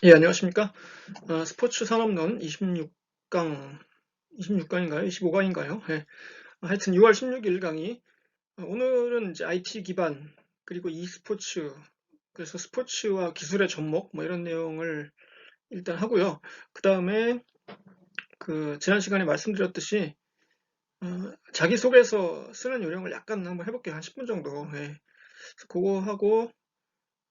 예, 안녕하십니까. 스포츠 산업론 26강인가요? 25강인가요? 예. 하여튼 6월 16일 강의. 오늘은 이제 IT 기반, 그리고 e스포츠, 그래서 스포츠와 기술의 접목, 뭐 이런 내용을 일단 하고요. 그 다음에 지난 시간에 말씀드렸듯이, 자기소개서 쓰는 요령을 약간 한번 해볼게요. 한 10분 정도. 예. 그래서 그거 하고,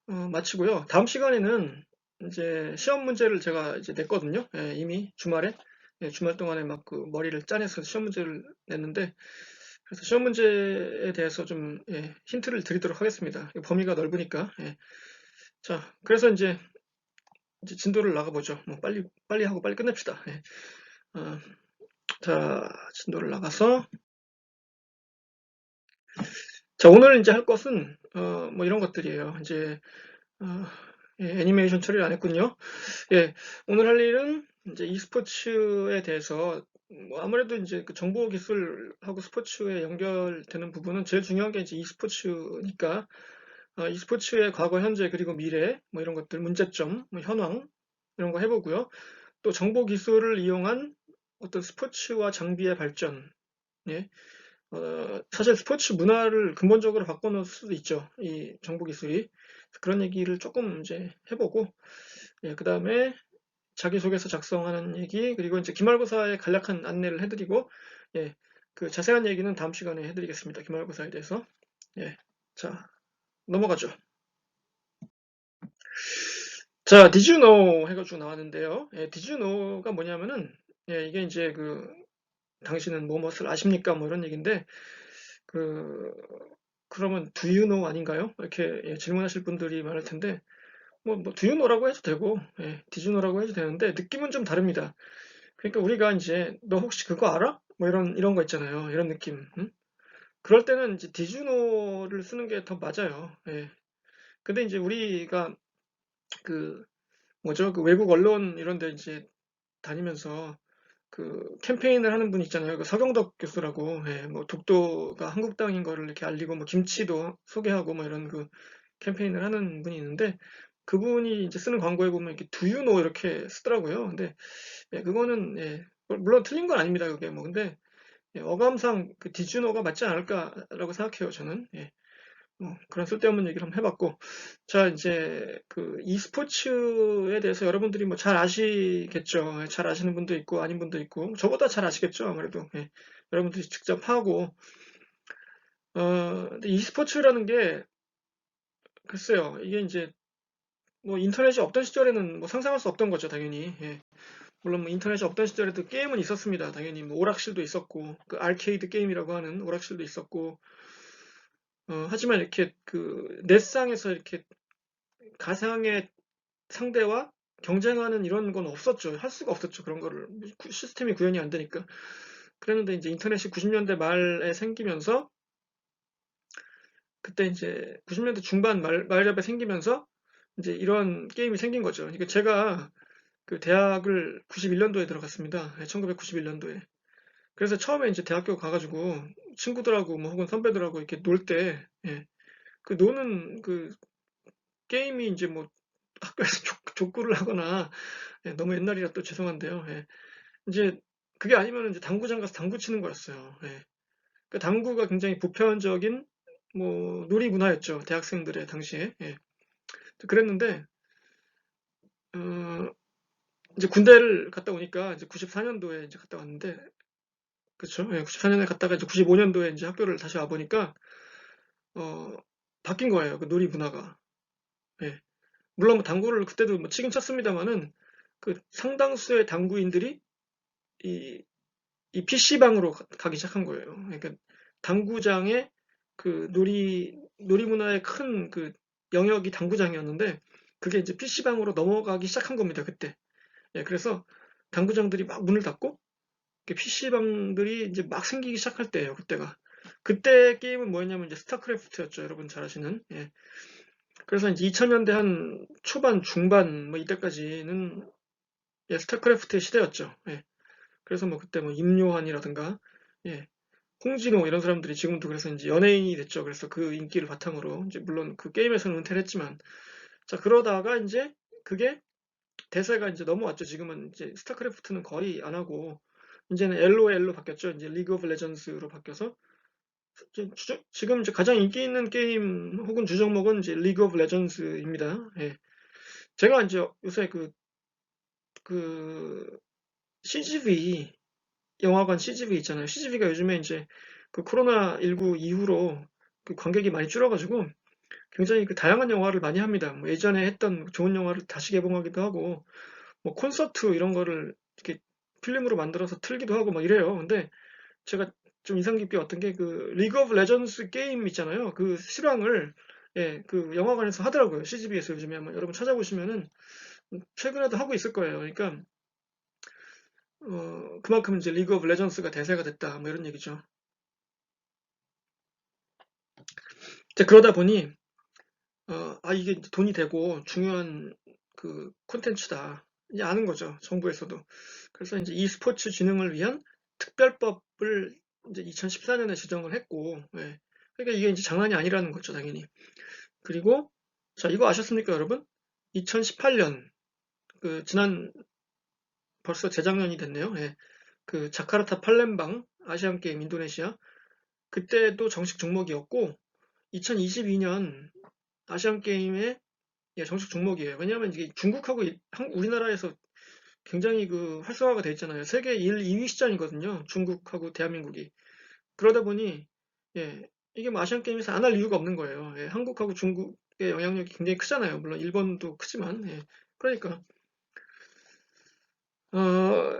마치고요. 다음 시간에는 이제 시험 문제를 제가 이제 냈거든요. 예, 이미 주말에. 예, 주말 동안에 막 그 머리를 짜내서 시험 문제를 냈는데, 그래서 시험 문제에 대해서 좀 힌트를 드리도록 하겠습니다. 범위가 넓으니까. 예. 자, 그래서 이제 진도를 나가보죠. 뭐 빨리 하고 빨리 끝냅시다. 예. 어, 자, 진도를 나가서. 자, 오늘 이제 할 것은 뭐 이런 것들이에요. 이제 어, 애니메이션 처리를 안 했군요. 예, 오늘 할 일은 이제 e스포츠에 대해서 뭐 아무래도 이제 그 정보 기술하고 스포츠에 연결되는 부분은 제일 중요한 게 이제 e스포츠니까 e스포츠의 과거, 현재 그리고 미래 뭐 이런 것들 문제점, 뭐 현황 이런 거 해보고요. 또 정보 기술을 이용한 어떤 스포츠와 장비의 발전, 예, 사실 스포츠 문화를 근본적으로 바꿔놓을 수도 있죠. 이 정보 기술이. 그런 얘기를 조금 이제 해보고, 예, 그 다음에 자기소개서 작성하는 얘기, 그리고 이제 기말고사에 간략한 안내를 해드리고, 예, 그 자세한 얘기는 다음 시간에 해드리겠습니다. 기말고사에 대해서. 예, 자, 넘어가죠. 자, Did you know 해가지고 나왔는데요. 예, Did you know가 뭐냐면은, 예, 이게 이제 당신은 무엇을 아십니까? 뭐 이런 얘기인데, 그, 그러면 Do you know 아닌가요? 이렇게 예, 질문하실 분들이 많을 텐데, 뭐 Do you know라고 해도 되고, 예, Did you know라고 해도 되는데, 느낌은 좀 다릅니다. 그러니까 우리가 이제 너 혹시 그거 알아? 뭐 이런 거 있잖아요. 이런 느낌. 응? 그럴 때는 이제 Did you know를 쓰는 게 더 맞아요. 예. 근데 이제 우리가 그 뭐죠? 그 외국 언론 이런 데 이제 다니면서 그 캠페인을 하는 분 있잖아요. 그 서경덕 교수라고, 예, 뭐 독도가 한국땅인 거를 이렇게 알리고 뭐 김치도 소개하고 뭐 이런 그 캠페인을 하는 분이 있는데 그분이 이제 쓰는 광고에 보면 이렇게 Do you know 이렇게 쓰더라고요. 근데 예, 그거는 예, 물론 틀린 건 아닙니다. 그게 뭐 근데 예, 어감상 그 Did you know가 맞지 않을까라고 생각해요. 저는. 예. 그런 쓸데없는 얘기를 한번 해봤고, 자, 이제 e스포츠에 대해서 여러분들이 뭐 잘 아시겠죠. 예, 잘 아시는 분도 있고, 아닌 분도 있고, 저보다 잘 아시겠죠. 아무래도. 예, 여러분들이 직접 하고, 근데 e스포츠라는 게, 글쎄요, 이게 이제 뭐 인터넷이 없던 시절에는 뭐 상상할 수 없던 거죠, 당연히. 예. 물론 뭐 인터넷이 없던 시절에도 게임은 있었습니다. 당연히 뭐 오락실도 있었고, 그 아케이드 게임이라고 하는 오락실도 있었고, 하지만 이렇게 그 넷상에서 이렇게 가상의 상대와 경쟁하는 이런 건 없었죠. 할 수가 없었죠. 그런 거를 시스템이 구현이 안 되니까. 그랬는데 이제 인터넷이 90년대 말에 생기면서 그때 이제 90년대 중반 말엽에 생기면서 이제 이런 게임이 생긴 거죠. 그러니까 제가 그 대학을 91년도에 들어갔습니다. 1991년도에. 그래서 처음에 이제 대학교 가가지고 친구들하고 뭐 혹은 선배들하고 이렇게 놀 때, 예, 그 노는 그 게임이 이제 뭐 학교에서 족구를 하거나, 예, 너무 옛날이라 또 죄송한데요. 예. 이제 그게 아니면 이제 당구장 가서 당구 치는 거였어요. 예. 그 당구가 굉장히 보편적인 뭐 놀이 문화였죠. 대학생들의 당시에. 예. 그랬는데 어, 이제 군대를 갔다 오니까 이제 94년도에 이제 갔다 왔는데 그렇죠. 예, 94년에 갔다가 이제 95년도에 이제 학교를 다시 와 보니까 어, 바뀐 거예요. 그 놀이 문화가. 예. 물론 뭐 당구를 그때도 뭐 치긴 쳤습니다만은 그 상당수의 당구인들이 이 이 PC방으로 가기 시작한 거예요. 그러니까 당구장의 그 놀이 문화의 큰 그 영역이 당구장이었는데 그게 이제 PC방으로 넘어가기 시작한 겁니다. 그때. 예, 그래서 당구장들이 막 문을 닫고 PC방들이 이제 막 생기기 시작할 때예요. 그때가. 그때 게임은 뭐였냐면 이제 스타크래프트였죠. 여러분 잘 아시는. 예. 그래서 이제 2000년대 한 초반, 중반 뭐 이때까지는 예, 스타크래프트의 시대였죠. 예. 그래서 뭐 그때 뭐 임요한이라든가 예, 홍진호 이런 사람들이 지금도 그래서 이제 연예인이 됐죠. 그래서 그 인기를 바탕으로 이제 물론 그 게임에서는 은퇴를 했지만 자, 그러다가 이제 그게 대세가 이제 넘어왔죠. 지금은 이제 스타크래프트는 거의 안 하고 이제는 LOL로 바뀌었죠. 이제 리그 오브 레전드로 바뀌어서 지금 이제 가장 인기 있는 게임 혹은 주종목은 이제 리그 오브 레전드입니다. 예. 제가 이제 요새 그 CGV 영화관 CGV 있잖아요. CGV가 요즘에 이제 그 코로나19 이후로 그 관객이 많이 줄어가지고 굉장히 그 다양한 영화를 많이 합니다. 뭐 예전에 했던 좋은 영화를 다시 개봉하기도 하고 뭐 콘서트 이런 거를 이렇게 필름으로 만들어서 틀기도 하고 막 이래요. 근데 제가 좀 인상 깊게 봤던 게 그 리그 오브 레전드 게임 있잖아요. 그 실황을 예, 그 영화관에서 하더라고요. CGV에서 요즘에 한번 여러분 찾아보시면은 최근에도 하고 있을 거예요. 그러니까 그만큼 이제 리그 오브 레전드가 대세가 됐다. 뭐 이런 얘기죠. 이제 그러다 보니 이게 돈이 되고 중요한 그 콘텐츠다. 이제 아는 거죠. 정부에서도. 그래서 이제 e스포츠 진흥을 위한 특별법을 이제 2014년에 제정을 했고, 예. 그러니까 이게 이제 장난이 아니라는 거죠, 당연히. 그리고 자, 이거 아셨습니까, 여러분? 2018년 그 지난 벌써 재작년이 됐네요. 예. 그 자카르타 팔렘방 아시안 게임 인도네시아 그때도 정식 종목이었고 2022년 아시안 게임의 예, 정식 종목이에요. 왜냐하면 이게 중국하고 우리나라에서 굉장히 그 활성화가 돼 있잖아요. 세계 1, 2위 시장이거든요. 중국하고 대한민국이. 그러다 보니 예, 이게 뭐 아시안 게임에서 안 할 이유가 없는 거예요. 예, 한국하고 중국의 영향력이 굉장히 크잖아요. 물론 일본도 크지만 예, 그러니까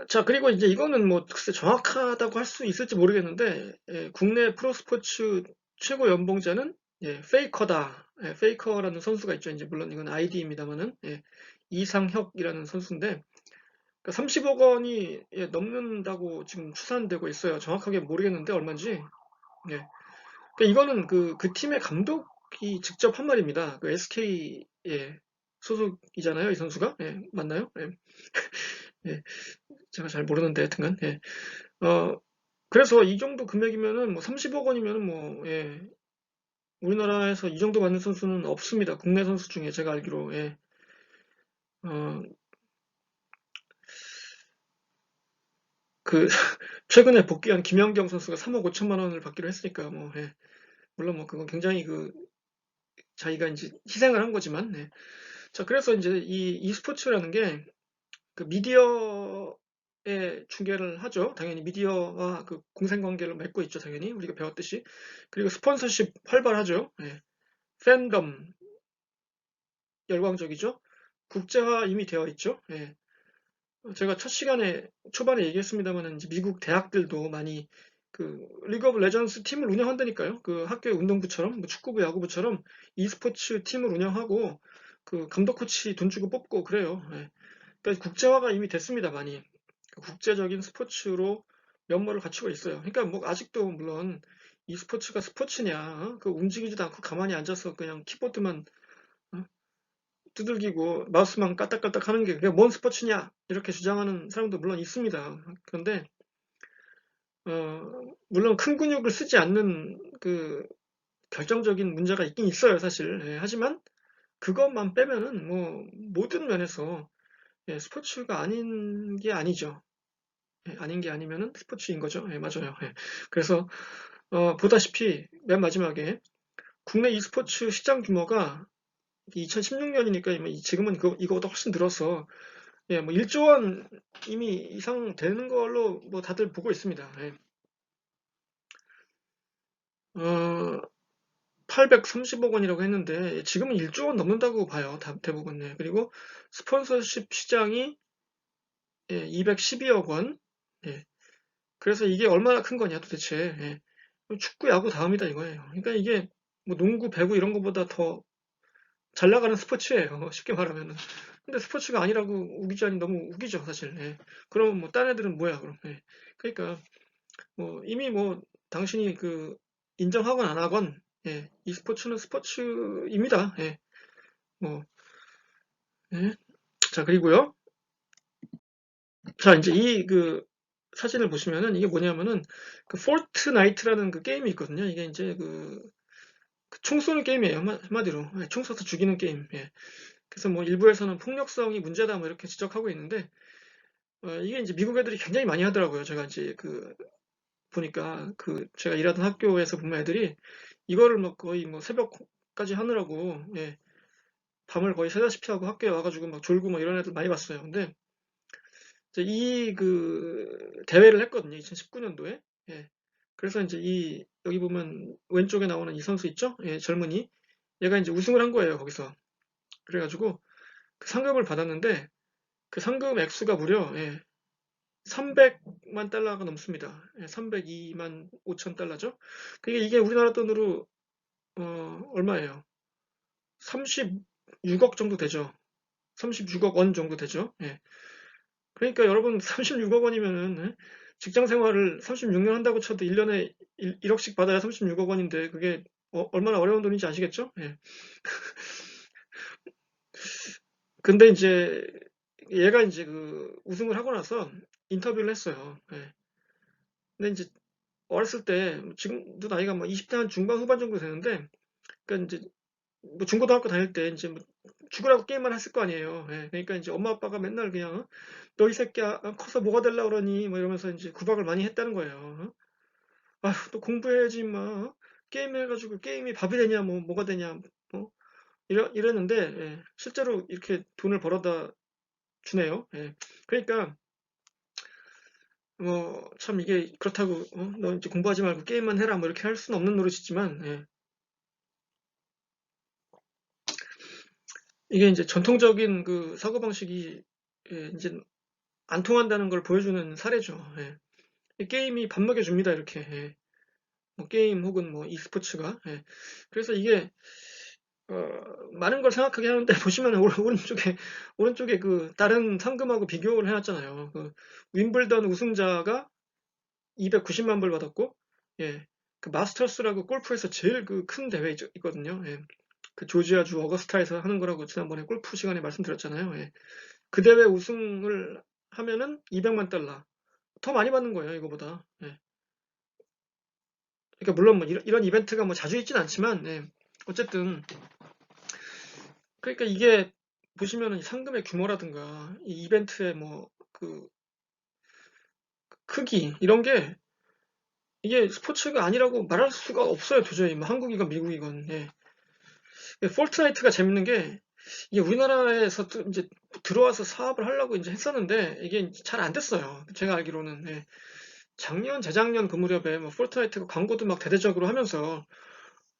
자 그리고 이제 이거는 뭐 글쎄 정확하다고 할 수 있을지 모르겠는데 예, 국내 프로스포츠 최고 연봉자는 예, 페이커다. 예, 페이커라는 선수가 있죠. 이제 물론 이건 아이디입니다만은 예, 이상혁이라는 선수인데 30억 원이 예, 넘는다고 지금 추산되고 있어요. 정확하게 모르겠는데 얼마인지. 예. 이거는 그 팀의 감독이 직접 한 말입니다. 그 SK 예, 소속이잖아요, 이 선수가. 예, 맞나요? 예. 예, 제가 잘 모르는데 하여튼간. 예. 어, 그래서 이 정도 금액이면은 뭐 30억 원이면은 뭐 예, 우리나라에서 이 정도 받는 선수는 없습니다. 국내 선수 중에 제가 알기로. 예. 어, 그 최근에 복귀한 김연경 선수가 3억 5천만 원을 받기로 했으니까 뭐 예. 물론 뭐 그건 굉장히 그 자기가 이제 희생을 한 거지만 네. 자 그래서 이제 이 e스포츠라는 게 그 미디어에 중계를 하죠. 당연히 미디어와 그 공생관계를 맺고 있죠. 당연히 우리가 배웠듯이 그리고 스폰서십 활발하죠. 예. 팬덤 열광적이죠. 국제화 이미 되어 있죠. 예. 제가 첫 시간에 초반에 얘기했습니다만 이제 미국 대학들도 많이 그 리그 오브 레전스 팀을 운영한다니까요. 그 학교 운동부처럼 뭐 축구부, 야구부처럼 e스포츠 팀을 운영하고 그 감독 코치 돈 주고 뽑고 그래요. 예. 그러니까 국제화가 이미 됐습니다, 많이. 국제적인 스포츠로 면모를 갖추고 있어요. 그러니까 뭐 아직도 물론 e스포츠가 스포츠냐, 그 움직이지도 않고 가만히 앉아서 그냥 키보드만 어, 두들기고 마우스만 까딱까딱 하는 게 그게 뭔 스포츠냐 이렇게 주장하는 사람도 물론 있습니다. 그런데 물론 큰 근육을 쓰지 않는 그 결정적인 문제가 있긴 있어요, 사실. 예, 하지만 그것만 빼면은 뭐 모든 면에서 예, 스포츠가 아닌 게 아니죠. 예, 아닌 게 아니면은 스포츠인 거죠. 예, 맞아요. 예. 그래서 보다시피 맨 마지막에 국내 e스포츠 시장 규모가 2016년이니까 지금은 이거보다 훨씬 늘어서 예, 뭐 1조 원 이미 이상 되는 걸로 뭐 다들 보고 있습니다. 예. 어, 830억 원이라고 했는데 지금은 1조 원 넘는다고 봐요. 대부분. 예. 그리고 스폰서십 시장이 예, 212억 원. 예. 그래서 이게 얼마나 큰 거냐 도대체. 예. 축구, 야구 다음이다 이거예요. 그러니까 이게 뭐 농구, 배구 이런 것보다 더 잘 나가는 스포츠예요. 쉽게 말하면은. 근데 스포츠가 아니라고 우기자니 너무 우기죠, 사실. 예. 그럼 뭐 딴 애들은 뭐야, 그럼. 예. 그러니까 뭐 이미 뭐 당신이 그 인정하건 안 하건 예. e스포츠는 스포츠입니다. 예. 뭐 예. 자, 그리고요. 자, 이제 이 그 사진을 보시면은 이게 뭐냐면은 그 포트나이트라는 그 게임이 있거든요. 이게 이제 그 총 쏘는 게임이에요. 한마디로. 예, 총 쏴서 죽이는 게임. 예. 그래서 뭐 일부에서는 폭력성이 문제다 뭐 이렇게 지적하고 있는데, 이게 이제 미국 애들이 굉장히 많이 하더라고요. 제가 이제 보니까 제가 일하던 학교에서 보면 애들이 이거를 뭐 거의 뭐 새벽까지 하느라고, 예, 밤을 거의 새다시피 하고 학교에 와가지고 막 졸고 뭐 이런 애들 많이 봤어요. 근데 이제 대회를 했거든요. 2019년도에. 예. 그래서 이제 여기 보면 왼쪽에 나오는 이 선수 있죠? 예, 젊은이. 얘가 이제 우승을 한 거예요, 거기서. 그래가지고 그 상금을 받았는데 그 상금 액수가 무려, 예, 300만 달러가 넘습니다. 예, 302만 5천 달러죠. 그게 이게 우리나라 돈으로 얼마예요? 36억 정도 되죠. 36억 원 정도 되죠. 예. 그러니까 여러분 36억 원이면은, 예? 직장 생활을 36년 한다고 쳐도 1년에 1억씩 받아야 36억 원인데 그게 얼마나 어려운 돈인지 아시겠죠? 예. 근데 이제 얘가 이제 우승을 하고 나서 인터뷰를 했어요. 예. 근데 이제 어렸을 때 지금도 나이가 뭐 20대 한 중반 후반 정도 되는데, 그러니까 이제 뭐 중고등학교 다닐 때 이제 뭐 죽으라고 게임만 했을 거 아니에요. 예. 그러니까 이제 엄마 아빠가 맨날 그냥, 너 이 새끼야, 커서 뭐가 되려고 그러니 뭐 이러면서 이제 구박을 많이 했다는 거예요. 아휴, 또 공부해야지 마. 게임 해가지고 게임이 밥이 되냐 뭐 뭐가 되냐, 이랬는데, 예. 실제로 이렇게 돈을 벌어다 주네요. 예. 그러니까 참 이게 그렇다고, 너 이제 공부하지 말고 게임만 해라 뭐 이렇게 할 수는 없는 노릇이지만, 예. 이게 이제 전통적인 사고방식이, 예, 이제 안 통한다는 걸 보여주는 사례죠. 예. 이 게임이 밥 먹여줍니다, 이렇게. 예. 뭐 게임 혹은 뭐 e스포츠가. 예. 그래서 이게 어, 많은 걸 생각하게 하는데 보시면 오른쪽에 다른 상금하고 비교를 해놨잖아요. 윈블던 우승자가 290만 불 받았고, 예. 마스터스라고 골프에서 제일 큰 대회 있거든요. 예. 조지아주 어거스타에서 하는 거라고 지난번에 골프 시간에 말씀드렸잖아요. 예. 그 대회 우승을 하면은 200만 달러. 더 많이 받는 거예요, 이거보다. 예. 그러니까 물론 뭐 이런 이벤트가 뭐 자주 있진 않지만, 예. 어쨌든 그러니까 이게 보시면은 상금의 규모라든가 이 이벤트의 크기 이런 게, 이게 스포츠가 아니라고 말할 수가 없어요, 도저히. 뭐 한국이건 미국이건. 예. 폴트나이트가 재밌는 게, 이게 우리나라에서 이제 들어와서 사업을 하려고 이제 했었는데 이게 잘 안 됐어요. 제가 알기로는. 예. 작년, 재작년 그 무렵에 뭐 폴트나이트가 광고도 막 대대적으로 하면서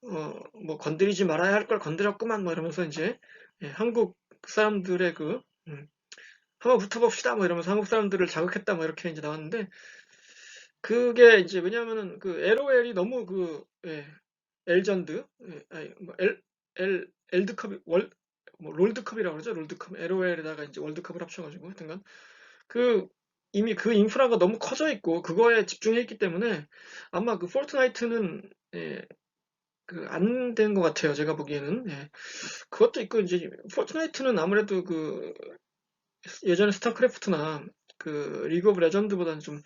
뭐 건드리지 말아야 할 걸 건드렸구만 뭐 이러면서 이제, 예, 한국 사람들의 한번 붙어봅시다 뭐 이러면서 한국 사람들을 자극했다 뭐 이렇게 이제 나왔는데, 그게 이제 왜냐하면은 LOL이 너무 예, 엘전드, 예, 아니 뭐 엘드컵이 뭐 롤드컵이라고 그러죠. 롤드컵, LOL에다가 이제 월드컵을 합쳐가지고 하여튼간 그 이미 인프라가 너무 커져 있고 그거에 집중해 있기 때문에 아마 포트나이트는, 예, 안 된 것 같아요. 제가 보기에는. 예. 그것도 있고 이제 포트나이트는 아무래도 예전에 스타크래프트나 리그 오브 레전드보다는 좀,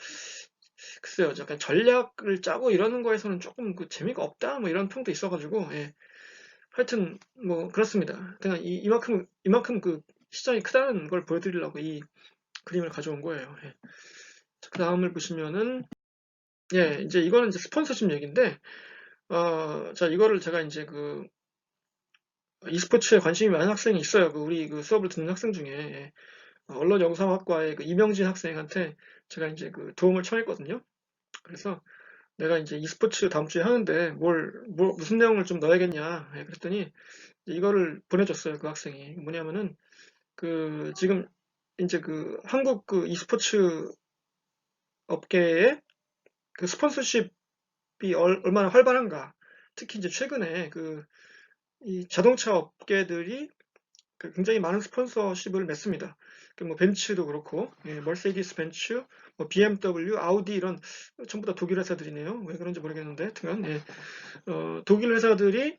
글쎄요, 약간 전략을 짜고 이러는 거에서는 조금 재미가 없다 뭐 이런 평도 있어가지고, 예. 하여튼 뭐 그렇습니다. 그냥 이만큼 시장이 크다는 걸 보여드리려고 이 그림을 가져온 거예요. 예. 그 다음을 보시면은, 예, 이제 이거는 이제 스폰서십 얘기인데, 자, 이거를 제가 이제 e스포츠에 관심이 많은 학생이 있어요. 우리 수업을 듣는 학생 중에. 예. 언론영상학과의 이명진 학생한테 제가 이제 도움을 청했거든요. 그래서 내가 이제 e스포츠 다음 주에 하는데 무슨 내용을 좀 넣어야겠냐. 예, 그랬더니 이거를 보내줬어요. 그 학생이. 뭐냐면은, 지금 이제 한국 e스포츠 업계에 스폰서십이 얼마나 활발한가. 특히 이제 최근에 이 자동차 업계들이 굉장히 많은 스폰서십을 맺습니다. 뭐 벤츠도 그렇고, 예, 머세디스 벤츠, 뭐 BMW, 아우디 이런 전부 다 독일 회사들이네요. 왜 그런지 모르겠는데, 하여튼 예, 독일 회사들이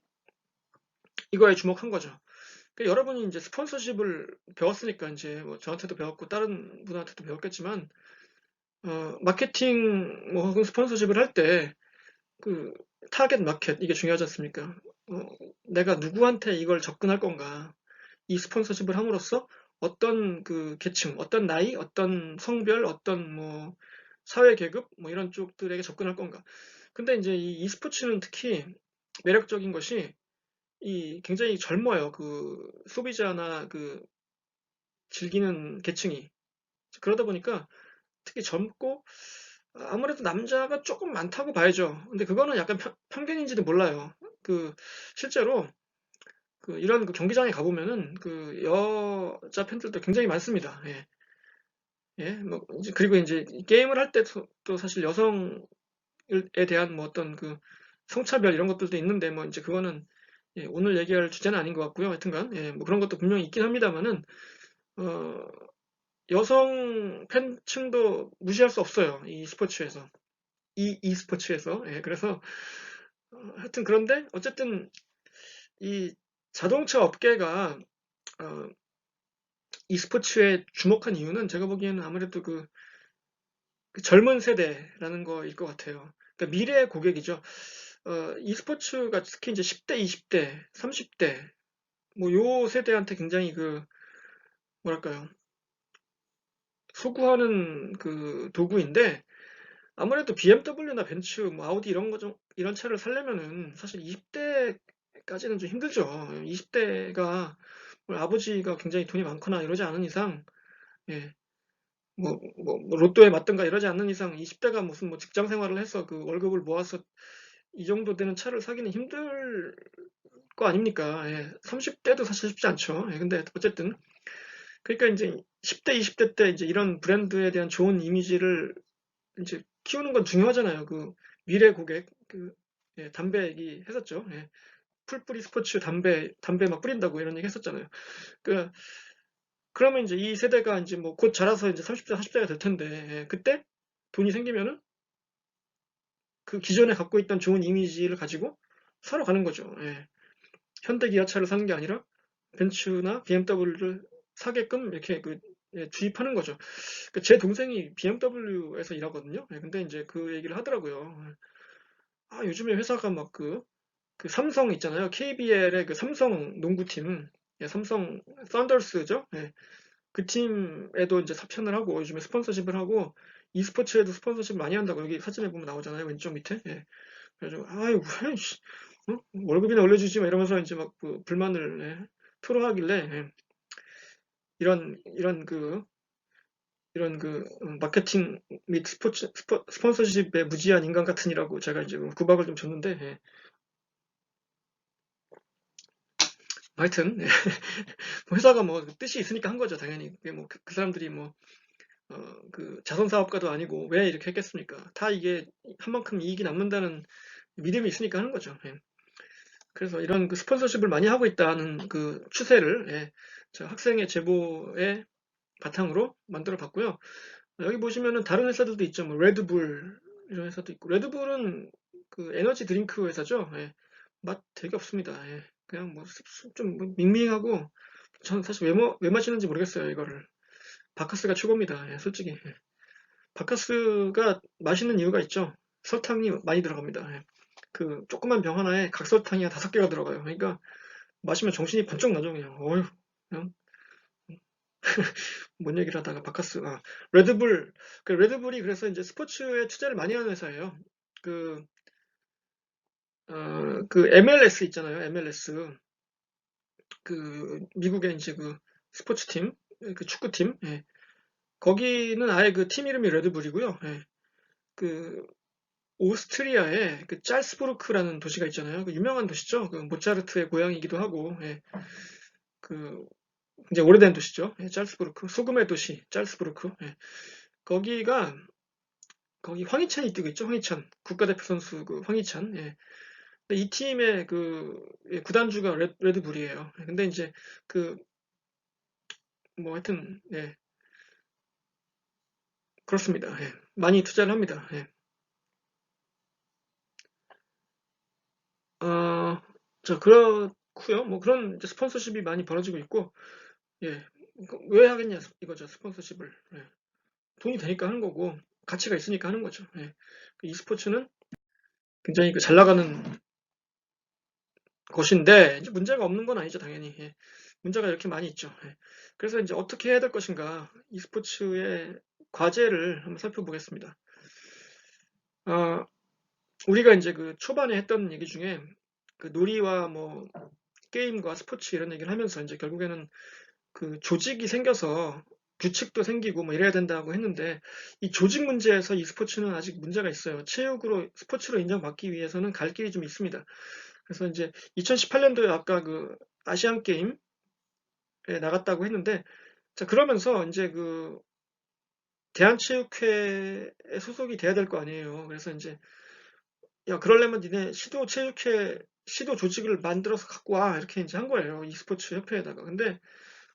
이거에 주목한 거죠. 여러분이 이제 스폰서십을 배웠으니까 이제 뭐 저한테도 배웠고 다른 분한테도 배웠겠지만, 마케팅 뭐 혹은 스폰서십을 할 때 타겟 마켓 이게 중요하지 않습니까? 어, 내가 누구한테 이걸 접근할 건가? 이 스폰서십을 함으로써 어떤 그 계층, 어떤 나이, 어떤 성별, 어떤 뭐 사회 계급 뭐 이런 쪽들에게 접근할 건가. 근데 이제 이 e스포츠는 특히 매력적인 것이 이 굉장히 젊어요. 그 소비자나 그 즐기는 계층이. 그러다 보니까 특히 젊고 아무래도 남자가 조금 많다고 봐야죠. 근데 그거는 약간 편견인지도 몰라요. 그 실제로 그 이런 그 경기장에 가보면은 그 여자 팬들도 굉장히 많습니다. 예, 예, 뭐 이제 그리고 이제 게임을 할 때도 또 사실 여성에 대한 뭐 어떤 그 성차별 이런 것들도 있는데 뭐 이제 그거는 예, 오늘 얘기할 주제는 아닌 것 같고요. 하여튼간 예, 뭐 그런 것도 분명히 있긴 합니다만은 어, 여성 팬층도 무시할 수 없어요. 이 스포츠에서. 이 e스포츠에서. 예, 그래서 하여튼 그런데 어쨌든 이 자동차 업계가 어, e스포츠에 주목한 이유는 제가 보기에는 아무래도 그 젊은 세대라는 거일 것 같아요. 그러니까 미래의 고객이죠. e스포츠가 특히 이제 10대, 20대, 30대 뭐 요 세대한테 굉장히 그 뭐랄까요 소구하는 그 도구인데 아무래도 BMW나 벤츠, 뭐 아우디 이런 이런 차를 살려면은 사실 20대까지는 좀 힘들죠. 20대가 아버지가 굉장히 돈이 많거나 이러지 않은 이상, 예, 뭐 로또에 맞든가 이러지 않는 이상 20대가 무슨 뭐 직장 생활을 해서 그 월급을 모아서 이 정도 되는 차를 사기는 힘들 거 아닙니까? 예, 30대도 사실 쉽지 않죠. 예, 근데 어쨌든 그러니까 이제 10대, 20대 때 이제 이런 브랜드에 대한 좋은 이미지를 이제 키우는 건 중요하잖아요. 그 미래 고객 그 예, 담배 얘기 했었죠. 예. 풀뿌리 스포츠 담배 막 뿌린다고 이런 얘기 했었잖아요. 그 그러면 이제 이 세대가 이제 뭐 곧 자라서 이제 30대, 40대가 될 텐데 예, 그때 돈이 생기면은 그 기존에 갖고 있던 좋은 이미지를 가지고 사러 가는 거죠. 예. 현대 기아차를 사는 게 아니라 벤츠나 BMW를 사게끔 이렇게 예, 주입하는 거죠. 제 동생이 BMW에서 일하거든요. 예, 근데 이제 그 얘기를 하더라고요. 아, 요즘에 회사가 막 그 삼성 있잖아요. KBL의 그 삼성 농구팀, 예, 삼성 썬더스죠. 예, 그 팀에도 이제 사편을 하고 요즘에 스폰서십을 하고 e스포츠에도 스폰서십 많이 한다고 여기 사진에 보면 나오잖아요. 왼쪽 밑에. 예. 그래가지고 아유, 왜, 씨, 월급이나 올려주지 막 이러면서 이제 막 그 불만을 예, 토로하길래 예, 이런 그 마케팅 및 스폰서십의 무지한 인간 같으니라고 제가 이제 구박을 좀 줬는데 예. 하여튼 예. 뭐 회사가 뭐 뜻이 있으니까 한 거죠 당연히 그게 뭐 그 사람들이 뭐 그 자선 사업가도 아니고 왜 이렇게 했겠습니까? 다 이게 한 만큼 이익이 남는다는 믿음이 있으니까 하는 거죠. 예. 그래서 이런 그 스폰서십을 많이 하고 있다는 그 추세를 예, 저 학생의 제보에 바탕으로 만들어 봤고요. 여기 보시면은 다른 회사들도 있죠. 뭐 레드불 이런 회사도 있고 레드불은 그 에너지 드링크 회사죠. 예. 맛 되게 없습니다. 예. 그냥 뭐 좀 밍밍하고 전 사실 왜 마시는지 모르겠어요. 이거를 바카스가 최고입니다. 예, 솔직히 예. 바카스가 맛있는 이유가 있죠. 설탕이 많이 들어갑니다. 예. 그 조그만 병 하나에 각설탕이 한 5개가 들어가요. 그러니까 마시면 정신이 번쩍 나죠. 그냥 어휴 그냥 뭔 얘기를 하다가 바카스, 레드불, 그 레드불이 그래서 이제 스포츠에 투자를 많이 하는 회사예요. 그, 그 MLS 있잖아요. MLS. 그, 미국의 이제 그 스포츠팀, 그 축구팀, 예. 거기는 아예 그 팀 이름이 레드불이고요. 예. 그, 오스트리아의 그 짤스부르크라는 도시가 있잖아요. 그 유명한 도시죠. 그 모차르트의 고향이기도 하고, 예. 그, 이제 오래된 도시죠. 예, 짤스부르크. 소금의 도시, 짤스부르크. 예. 거기가 거기 황희찬이 뛰고 있죠. 황희찬 국가대표 선수 그 황희찬. 예. 근데 이 팀의 그 예, 구단주가 레드불이에요. 근데 이제 그 뭐 하여튼 예, 그렇습니다. 예. 많이 투자를 합니다. 예. 어, 그렇고요. 뭐 그런 이제 스폰서십이 많이 벌어지고 있고 예. 왜 하겠냐 이거죠. 스폰서십을. 예. 돈이 되니까 하는 거고 가치가 있으니까 하는 거죠. 예. 그 e스포츠는 굉장히 그 잘 나가는 것인데 이제 문제가 없는 건 아니죠, 당연히. 예. 문제가 이렇게 많이 있죠. 예. 그래서 이제 어떻게 해야 될 것인가, e스포츠의 과제를 한번 살펴보겠습니다. 아, 우리가 이제 그 초반에 했던 얘기 중에 그 놀이와 뭐 게임과 스포츠 이런 얘기를 하면서 이제 결국에는 그 조직이 생겨서 규칙도 생기고 뭐 이래야 된다고 했는데, 이 조직 문제에서 e스포츠는 아직 문제가 있어요. 체육으로 스포츠로 인정받기 위해서는 갈 길이 좀 있습니다. 그래서 이제 2018년도에 아까 그 아시안 게임에 나갔다고 했는데, 자 그러면서 이제 그 대한체육회에 소속이 돼야 될 거 아니에요. 그래서 이제 야 그러려면 니네 시도 체육회 시도 조직을 만들어서 갖고 와 이렇게 이제 한 거예요. e스포츠 협회에다가. 근데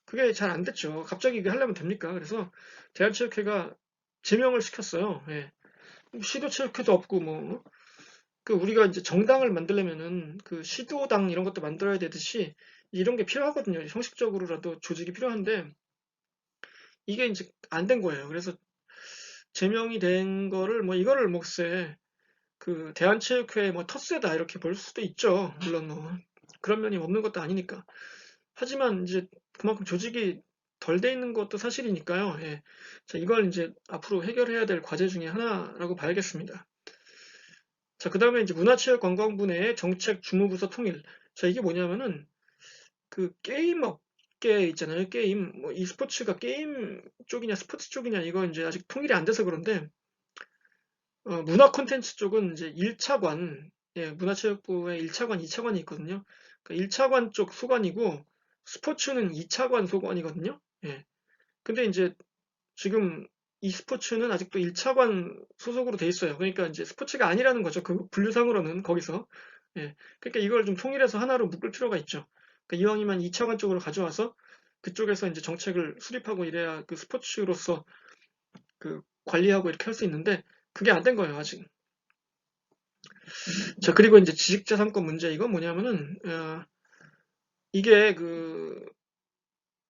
그게 잘 안 됐죠. 갑자기 이게 하려면 됩니까? 그래서 대한체육회가 제명을 시켰어요. 예. 시도체육회도 없고 뭐 그 우리가 이제 정당을 만들려면은 그 시도당 이런 것도 만들어야 되듯이 이런 게 필요하거든요. 형식적으로라도 조직이 필요한데 이게 이제 안 된 거예요. 그래서 제명이 된 거를 뭐 이거를 뭐 글쎄 그 대한체육회 뭐 텃세다 이렇게 볼 수도 있죠. 물론 뭐 그런 면이 없는 것도 아니니까. 하지만 이제 그만큼 조직이 덜 돼 있는 것도 사실이니까요. 예. 자, 이걸 이제 앞으로 해결해야 될 과제 중에 하나라고 봐야겠습니다. 자, 그 다음에 이제 문화체육관광부 내의 정책 주무부서 통일. 자, 이게 뭐냐면은 그 게임 업계 있잖아요. 게임, 뭐 e스포츠가 게임 쪽이냐 스포츠 쪽이냐 이거 이제 아직 통일이 안 돼서 그런데 문화 콘텐츠 쪽은 이제 1차관, 예, 문화체육부의 1차관, 2차관이 있거든요. 그러니까 1차관 쪽 소관이고 스포츠는 2차관 소관이거든요. 예. 근데 이제 지금 e스포츠는 아직도 1차관 소속으로 돼 있어요. 그러니까 이제 스포츠가 아니라는 거죠. 그 분류상으로는 거기서. 예. 그러니까 이걸 좀 통일해서 하나로 묶을 필요가 있죠. 그러니까 이왕이면 2차관 쪽으로 가져와서 그쪽에서 이제 정책을 수립하고 이래야 그 스포츠로서 그 관리하고 이렇게 할 수 있는데 그게 안 된 거예요, 아직. 자, 그리고 이제 지식재산권 문제 이건 뭐냐면은 이게 그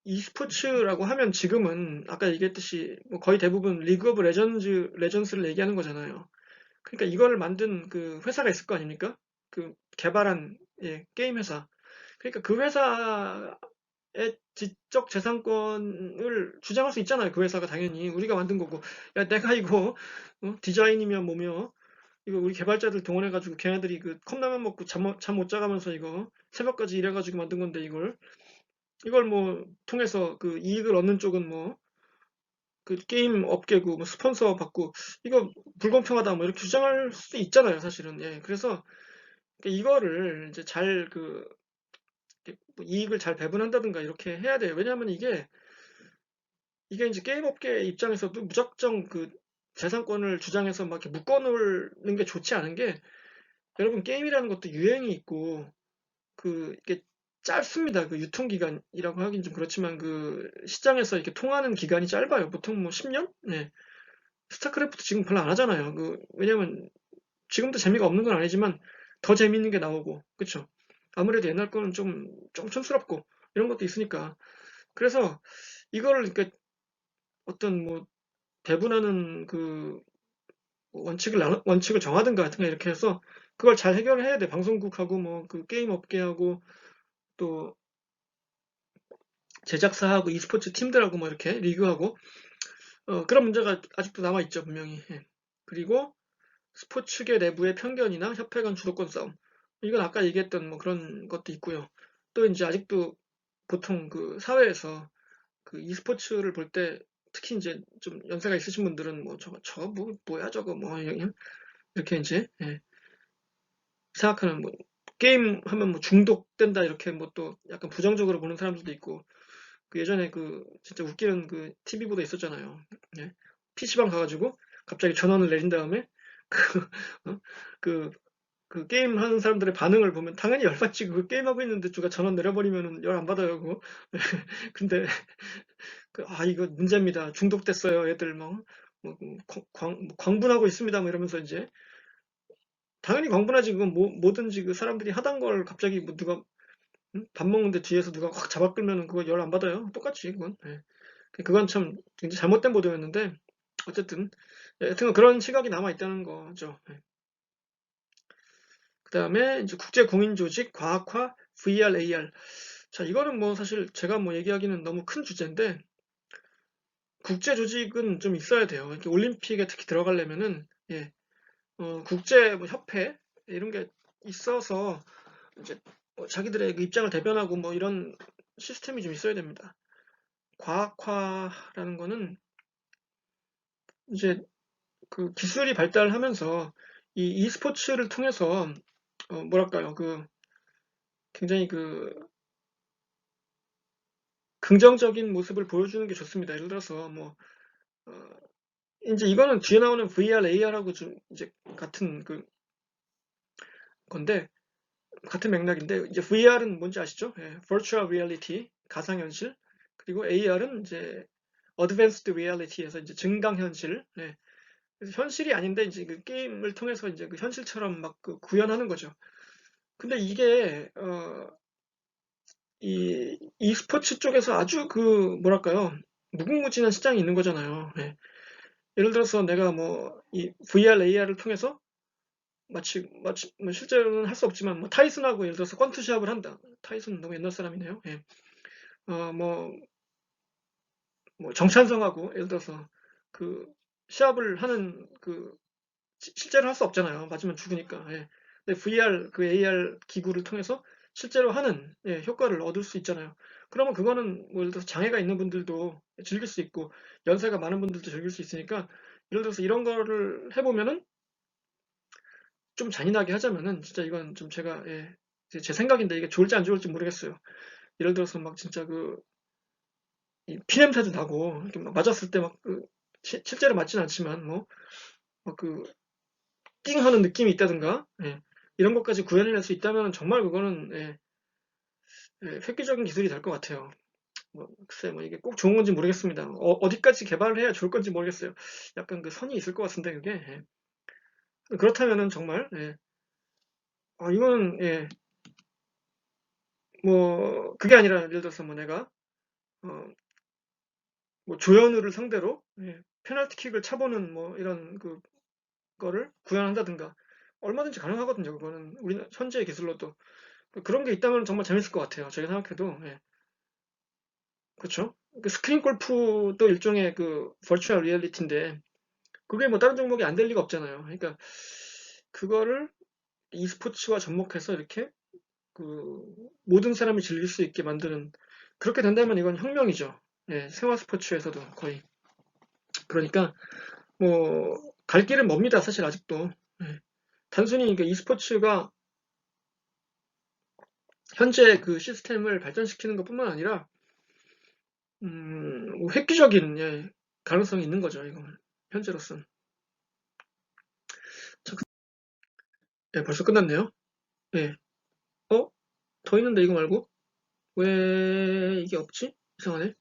e스포츠라고 하면 지금은 아까 얘기했듯이 뭐 거의 대부분 리그 오브 레전스를 얘기하는 거잖아요. 그러니까 이걸 만든 그 회사가 있을 거 아닙니까? 그 개발한 예, 게임 회사. 그러니까 그 회사의 지적 재산권을 주장할 수 있잖아요. 그 회사가 당연히 우리가 만든 거고. 야, 내가 이거 디자인이며 뭐며 이거 우리 개발자들 동원해가지고 걔네들이 그 컵라면 먹고 잠 못 자가면서 이거 새벽까지 일해가지고 만든 건데 이걸 뭐 통해서 그 이익을 얻는 쪽은 뭐 그 게임 업계고 뭐 스폰서 받고 이거 불공평하다 뭐 이렇게 주장할 수 있잖아요, 사실은. 예. 그래서 이거를 이제 잘 그 이익을 잘 배분한다든가 이렇게 해야 돼요. 왜냐하면 이게 이제 게임 업계 입장에서도 무작정 그 재산권을 주장해서 막 이렇게 묶어놓는 게 좋지 않은 게 여러분 게임이라는 것도 유행이 있고 그 이게 짧습니다. 그 유통기간이라고 하긴 좀 그렇지만 그 시장에서 이렇게 통하는 기간이 짧아요. 보통 뭐 10년? 네. 스타크래프트 지금 별로 안 하잖아요. 왜냐면 지금도 재미가 없는 건 아니지만 더 재밌는 게 나오고, 그쵸? 아무래도 옛날 거는 좀 촌스럽고 이런 것도 있으니까. 그래서 이거를 그러니까 어떤 뭐 배분하는 그 원칙을 정하든가 같은 거 이렇게 해서 그걸 잘 해결해야 돼. 방송국하고 뭐 그 게임 업계하고 또 제작사하고 e스포츠 팀들하고 뭐 이렇게 리그하고 그런 문제가 아직도 남아 있죠, 분명히. 예. 그리고 스포츠계 내부의 편견이나 협회 간 주도권 싸움. 이건 아까 얘기했던 뭐 그런 것도 있고요. 또 이제 아직도 보통 그 사회에서 그 e스포츠를 볼 때 특히 이제 좀 연세가 있으신 분들은 뭐 저거 뭐야 저거 뭐 이렇게 이제 예, 생각하는 뭐 게임 하면 뭐 중독된다 이렇게 뭐 또 약간 부정적으로 보는 사람들도 있고 그 예전에 그 진짜 웃기는 그 TV 보도 있었잖아요. 예. PC방 가가지고 갑자기 전원을 내린 다음에 그, 어? 그, 그 게임 하는 사람들의 반응을 보면 당연히 열받지. 그 게임하고 있는데 누가 전원 내려버리면 열 안 받아요. 그거. 근데 이거 문제입니다. 중독됐어요. 애들 뭐 광분하고 있습니다. 뭐 이러면서 이제 당연히 광분하지. 그건 뭐든지 그 사람들이 하던 걸 갑자기 뭐 누가 밥 먹는데 뒤에서 누가 확 잡아 끌면은 그거 열 안 받아요. 똑같이 그건. 예. 그건 참 굉장히 잘못된 보도였는데 어쨌든 여튼 그런 시각이 남아 있다는 거죠. 예. 그다음에 이제 국제공인조직 과학화 VR, AR. 자, 이거는 뭐 사실 제가 뭐 얘기하기는 너무 큰 주제인데, 국제 조직은 좀 있어야 돼요. 이렇게 올림픽에 특히 들어가려면은, 예, 국제 뭐 협회, 이런 게 있어서, 이제 자기들의 그 입장을 대변하고 뭐 이런 시스템이 좀 있어야 됩니다. 과학화라는 거는 이제 그 기술이 발달하면서 이 e스포츠를 통해서 뭐랄까요, 그 굉장히 그 긍정적인 모습을 보여주는 게 좋습니다. 예를 들어서 뭐 어, 이제 이거는 뒤에 나오는 VR, AR하고 좀 이제 같은 그 건데 같은 맥락인데 이제 VR은 뭔지 아시죠? 예, Virtual Reality 가상현실 그리고 AR은 이제 Advanced Reality에서 이제 증강현실. 예, 그래서 현실이 아닌데 이제 그 게임을 통해서 이제 그 현실처럼 막 그 구현하는 거죠. 근데 이게 이 e스포츠 쪽에서 아주 그 뭐랄까요? 무궁무진한 시장이 있는 거잖아요. 예. 예를 들어서 내가 뭐 이 VR, AR을 통해서 마치 뭐 실제로는 할 수 없지만 뭐 타이슨하고 예를 들어서 권투 시합을 한다. 타이슨 너무 옛날 사람이네요. 예. 뭐 정찬성하고 예를 들어서 그 시합을 하는 그 실제로 할 수 없잖아요. 맞으면 죽으니까. 예. 근데 VR 그 AR 기구를 통해서 실제로 하는 예, 효과를 얻을 수 있잖아요. 그러면 그거는 뭐 예를 들어서 장애가 있는 분들도 즐길 수 있고 연세가 많은 분들도 즐길 수 있으니까 예를 들어서 이런 거를 해보면은 좀 잔인하게 하자면은 진짜 이건 좀 제가 예, 제 생각인데 이게 좋을지 안 좋을지 모르겠어요. 예를 들어서 막 진짜 그 피냄새도 나고 이렇게 막 맞았을 때 막 그 실제로 맞진 않지만 뭐 그 띵 하는 느낌이 있다든가 예, 이런 것까지 구현해낼 수 있다면 정말 그거는 예, 획기적인 기술이 될 것 같아요. 뭐 글쎄 뭐 이게 꼭 좋은 건지 모르겠습니다. 어디까지 개발을 해야 좋을 건지 모르겠어요. 약간 그 선이 있을 것 같은데 그게 예. 그렇다면은 정말 예, 이거는 예, 뭐 그게 아니라 예를 들어서 뭐 내가 어, 뭐 조현우를 상대로 예, 페널티킥을 차보는 뭐 이런 그 거를 구현한다든가 얼마든지 가능하거든요. 그거는 우리 현재의 기술로도 그런 게 있다면 정말 재밌을 것 같아요. 제가 생각해도 예, 그렇죠. 그 스크린 골프도 일종의 그 버추얼 리얼리티인데 그게 뭐 다른 종목이 안 될 리가 없잖아요. 그러니까 그거를 e스포츠와 접목해서 이렇게 그 모든 사람이 즐길 수 있게 만드는 그렇게 된다면 이건 혁명이죠. 예, 생활 스포츠에서도 거의. 그러니까 뭐 갈 길은 멉니다. 사실 아직도. 예. 단순히 그러니까 e스포츠가 현재 그 시스템을 발전시키는 것뿐만 아니라 뭐 획기적인 예, 가능성이 있는 거죠. 이건 현재로서는. 자, 예, 벌써 끝났네요. 예. 어? 더 있는데 이거 말고? 왜 이게 없지? 이상하네.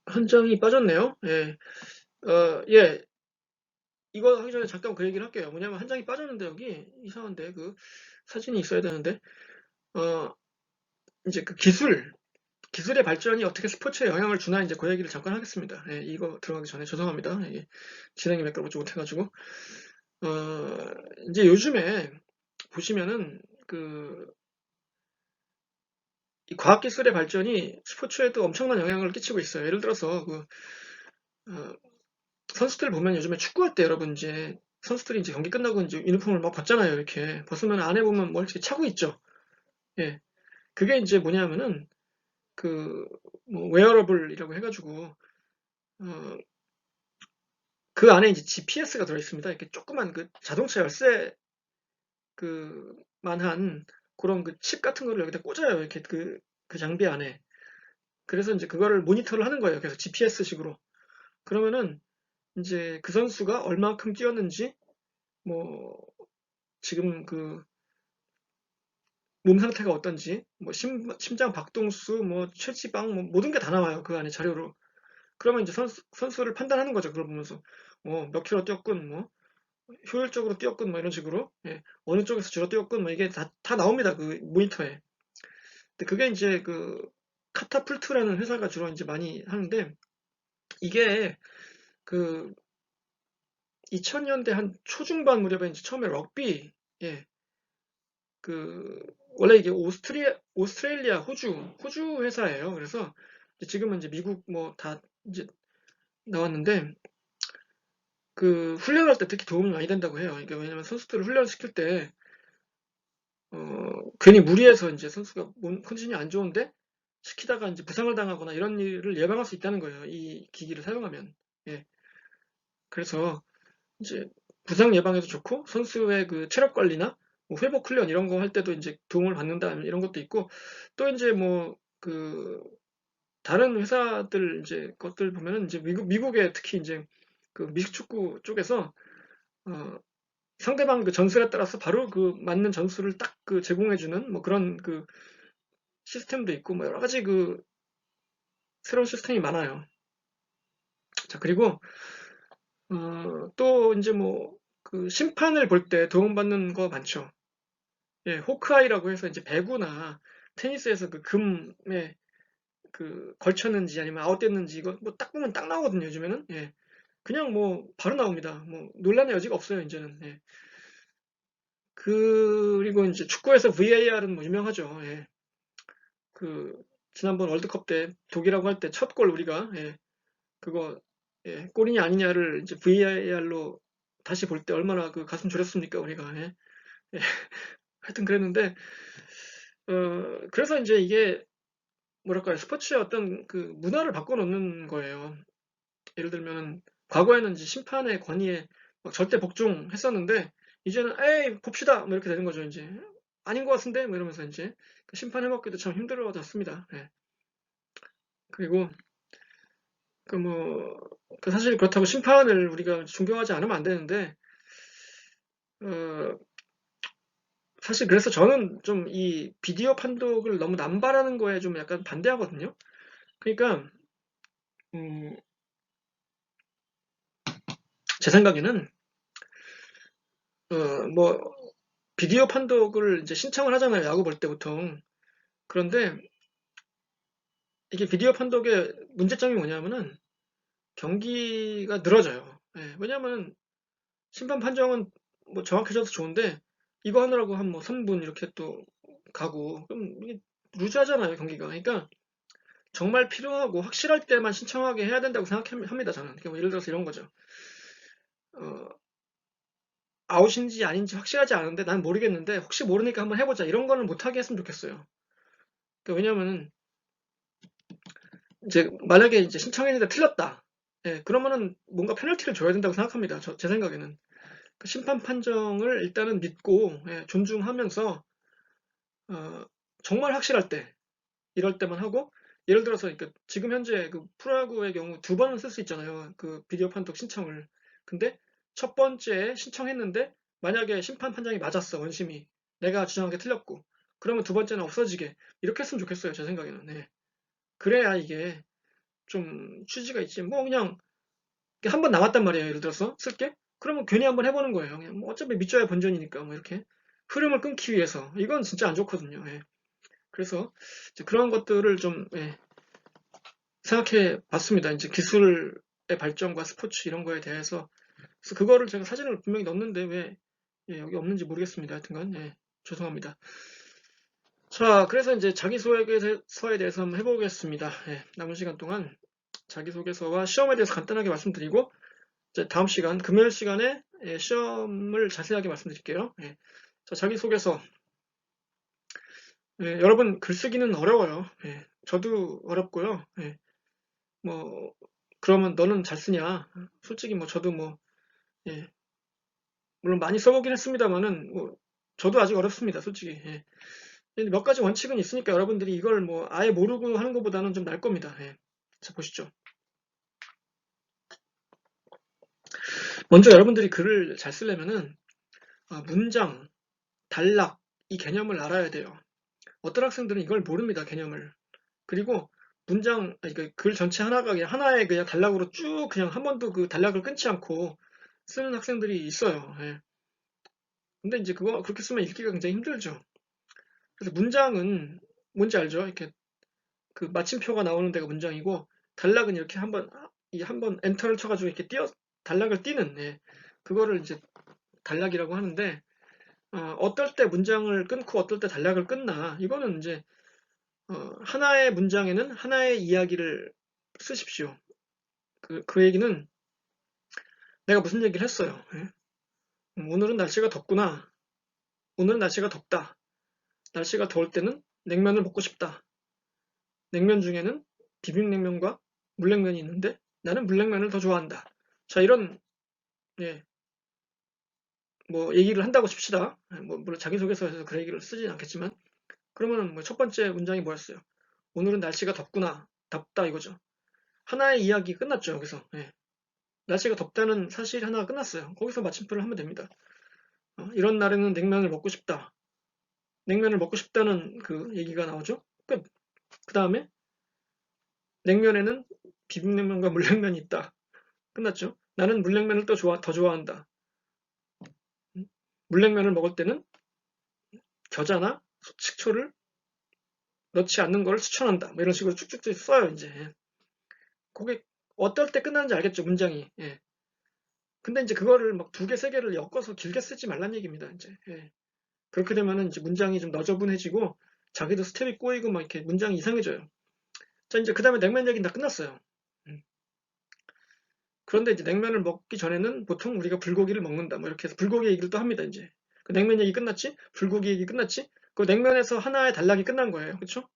한 장이 빠졌네요. 예. 예. 이거 하기 전에 잠깐 그 얘기를 할게요. 뭐냐면 한 장이 빠졌는데 여기 이상한데 그 사진이 있어야 되는데 어 이제 그 기술의 발전이 어떻게 스포츠에 영향을 주나 이제 그 얘기를 잠깐 하겠습니다. 예, 이거 들어가기 전에 죄송합니다. 예, 진행이 매끄럽지 못해가지고 이제 요즘에 보시면은 그 이 과학기술의 발전이 스포츠에도 엄청난 영향을 끼치고 있어요. 예를 들어서 그 어, 선수들 보면 요즘에 축구할 때 여러분 이제 선수들이 이제 경기 끝나고 이제 유니폼을 막 벗잖아요. 이렇게 벗으면 안에 보면 뭐 이렇게 차고 있죠. 예, 그게 이제 뭐냐면은 그 뭐 웨어러블이라고 해가지고 어, 그 안에 이제 GPS가 들어있습니다. 이렇게 조그만 그 자동차 열쇠 그 만한 그런 그 칩 같은 거를 여기다 꽂아요. 이렇게 그 장비 안에. 그래서 이제 그거를 모니터를 하는 거예요. 그래서 GPS 식으로. 그러면은 이제 그 선수가 얼마큼 뛰었는지 뭐 지금 그 몸 상태가 어떤지 뭐 심장 박동수 뭐 체지방 뭐 모든 게 다 나와요. 그 안에 자료로. 그러면 이제 선수를 판단하는 거죠. 그걸 보면서 몇 킬로 뛰었군 뭐 효율적으로 뛰었군 뭐 이런 식으로 예, 어느 쪽에서 주로 뛰었군 뭐 이게 다 나옵니다. 그 모니터에. 근데 그게 이제 그 카타풀트라는 회사가 주로 이제 많이 하는데 이게 그 2000년대 한 초중반 무렵에 이제 처음에 럭비 예, 원래 이게 오스트레일리아, 호주 회사예요. 그래서 지금은 이제 미국 뭐 다 이제 나왔는데, 훈련할 때 특히 도움이 많이 된다고 해요. 그러니까 왜냐면 선수들을 훈련시킬 때, 괜히 무리해서 이제 선수가 몸 컨디션이 안 좋은데 시키다가 이제 부상을 당하거나 이런 일을 예방할 수 있다는 거예요. 이 기기를 사용하면. 예. 그래서 이제 부상 예방에도 좋고 선수의 체력 관리나 뭐 회복 훈련 이런 거 할 때도 이제 도움을 받는다 이런 것도 있고, 또 이제 뭐 다른 회사들 이제 것들 보면은 이제 미국에 특히 이제 미식 축구 쪽에서 어, 상대방 전술에 따라서 바로 맞는 전술을 딱 제공해주는 뭐 그런 시스템도 있고 뭐 여러 가지 새로운 시스템이 많아요. 자, 그리고 또 이제 뭐 심판을 볼 때 도움받는 거 많죠. 예, 호크아이라고 해서 이제 배구나 테니스에서 금에 걸쳤는지 아니면 아웃됐는지 이거 뭐 딱 보면 딱 나오거든요, 요즘에는. 예. 그냥 뭐 바로 나옵니다. 뭐 논란의 여지가 없어요, 이제는. 예. 그리고 이제 축구에서 VAR은 뭐 유명하죠. 예. 그 지난번 월드컵 때 독일하고 할 때 첫 골 우리가 그거 골이냐 아니냐를 이제 VAR로 다시 볼 때 얼마나 가슴 졸였습니까, 우리가. 예. 예. 하여튼 그랬는데 그래서 이제 이게 뭐랄까요, 스포츠의 어떤 문화를 바꿔놓는 거예요. 예를 들면 과거에는 이제 심판의 권위에 막 절대 복종했었는데 이제는 에이 봅시다 뭐 이렇게 되는 거죠. 이제 아닌 것 같은데 뭐 이러면서 이제 심판 해먹기도 참 힘들어졌습니다. 예. 그리고 사실 그렇다고 심판을 우리가 존경하지 않으면 안 되는데 어, 사실 그래서 저는 좀 이 비디오 판독을 너무 남발하는 거에 좀 약간 반대하거든요. 그러니까 음, 제 생각에는 뭐 비디오 판독을 이제 신청을 하잖아요. 야구 볼 때 보통. 그런데 이게 비디오 판독의 문제점이 뭐냐면은 경기가 늘어져요. 예, 왜냐하면 심판 판정은 뭐 정확해져서 좋은데 이거 하느라고 한 뭐 3분 이렇게 또 가고 그럼 이게 루즈하잖아요, 경기가. 그러니까 정말 필요하고 확실할 때만 신청하게 해야 된다고 생각합니다, 저는. 그러니까 뭐 예를 들어서 이런 거죠. 어, 아웃인지 아닌지 확실하지 않은데 난 모르겠는데 혹시 모르니까 한번 해보자. 이런 거는 못하게 했으면 좋겠어요. 그러니까 왜냐면은 이제 만약에 이제 신청했는데 틀렸다. 예, 그러면은 뭔가 페널티를 줘야 된다고 생각합니다. 제 생각에는. 심판 판정을 일단은 믿고 존중하면서 어, 정말 확실할 때 이럴 때만 하고, 예를 들어서 지금 현재 프로야구의 경우 두 번은 쓸 수 있잖아요. 비디오 판독 신청을. 근데 첫 번째에 신청했는데 만약에 심판 판정이 맞았어, 원심이. 내가 주장한 게 틀렸고. 그러면 두 번째는 없어지게. 이렇게 했으면 좋겠어요, 제 생각에는. 네. 그래야 이게 좀 취지가 있지. 뭐 그냥 한 번 남았단 말이에요. 예를 들어서 쓸게. 그러면 괜히 한번 해보는 거예요. 그냥 뭐 어차피 밑줘야 본전이니까 뭐 이렇게 흐름을 끊기 위해서 이건 진짜 안 좋거든요. 예. 그래서 이제 그런 것들을 좀 생각해 봤습니다. 이제 기술의 발전과 스포츠 이런 거에 대해서. 그래서 그거를 제가 사진을 분명히 넣었는데 왜 여기 없는지 모르겠습니다. 하여튼간 죄송합니다. 자, 그래서 이제 자기소개서에 대해서 한번 해보겠습니다. 남은 시간 동안 자기소개서와 시험에 대해서 간단하게 말씀드리고 이제 다음 시간, 금요일 시간에 시험을 자세하게 말씀드릴게요. 자, 자기소개서. 여러분, 글쓰기는 어려워요. 저도 어렵고요. 뭐, 그러면 너는 잘 쓰냐? 솔직히 뭐, 저도 뭐, 예, 물론 많이 써보긴 했습니다만은, 뭐, 저도 아직 어렵습니다. 솔직히. 몇 가지 원칙은 있으니까 여러분들이 이걸 뭐, 아예 모르고 하는 것보다는 좀 나을 겁니다. 자, 보시죠. 먼저 여러분들이 글을 잘 쓰려면은, 문장, 단락, 이 개념을 알아야 돼요. 어떤 학생들은 이걸 모릅니다, 개념을. 그리고 글 전체 하나가 그냥 하나의 그냥 단락으로 쭉 그냥 한 번도 단락을 끊지 않고 쓰는 학생들이 있어요. 근데 이제 그렇게 쓰면 읽기가 굉장히 힘들죠. 그래서 문장은 뭔지 알죠? 이렇게 마침표가 나오는 데가 문장이고, 단락은 이렇게 한번 엔터를 쳐가지고 이렇게 단락을 띄는, 그거를 이제 단락이라고 하는데, 어떨 때 문장을 끊고 어떨 때 단락을 끊나. 이거는 이제 하나의 문장에는 하나의 이야기를 쓰십시오. 그 얘기는 내가 무슨 얘기를 했어요. 예? 오늘은 날씨가 덥구나. 오늘은 날씨가 덥다. 날씨가 더울 때는 냉면을 먹고 싶다. 냉면 중에는 비빔냉면과 물냉면이 있는데 나는 물냉면을 더 좋아한다. 자, 이런 예, 뭐 얘기를 한다고 칩시다. 뭐 물론 자기소개서에서 그런 얘기를 쓰진 않겠지만 그러면은 뭐 첫 번째 문장이 뭐였어요? 오늘은 날씨가 덥구나. 덥다 이거죠. 하나의 이야기 끝났죠. 여기서. 예. 날씨가 덥다는 사실 하나가 끝났어요. 거기서 마침표를 하면 됩니다. 이런 날에는 냉면을 먹고 싶다. 냉면을 먹고 싶다는 그 얘기가 나오죠. 끝. 그 다음에 냉면에는 비빔냉면과 물냉면이 있다. 끝났죠. 나는 물냉면을 더 좋아한다. 물냉면을 먹을 때는 겨자나 식초를 넣지 않는 걸 추천한다. 뭐 이런 식으로 쭉쭉쭉 써요, 이제. 그게 어떨 때 끝나는지 알겠죠, 문장이. 예. 근데 이제 그거를 막 두 개, 세 개를 엮어서 길게 쓰지 말란 얘기입니다, 이제. 예. 그렇게 되면은 이제 문장이 좀 너저분해지고 자기도 스텝이 꼬이고 막 이렇게 문장이 이상해져요. 자, 이제 그 다음에 냉면 얘기는 다 끝났어요. 음. 그런데 이제 냉면을 먹기 전에는 보통 우리가 불고기를 먹는다. 뭐 이렇게 해서 불고기 얘기를 또 합니다, 이제. 그 냉면 얘기 끝났지? 불고기 얘기 끝났지? 그 냉면에서 하나의 단락이 끝난 거예요. 그쵸?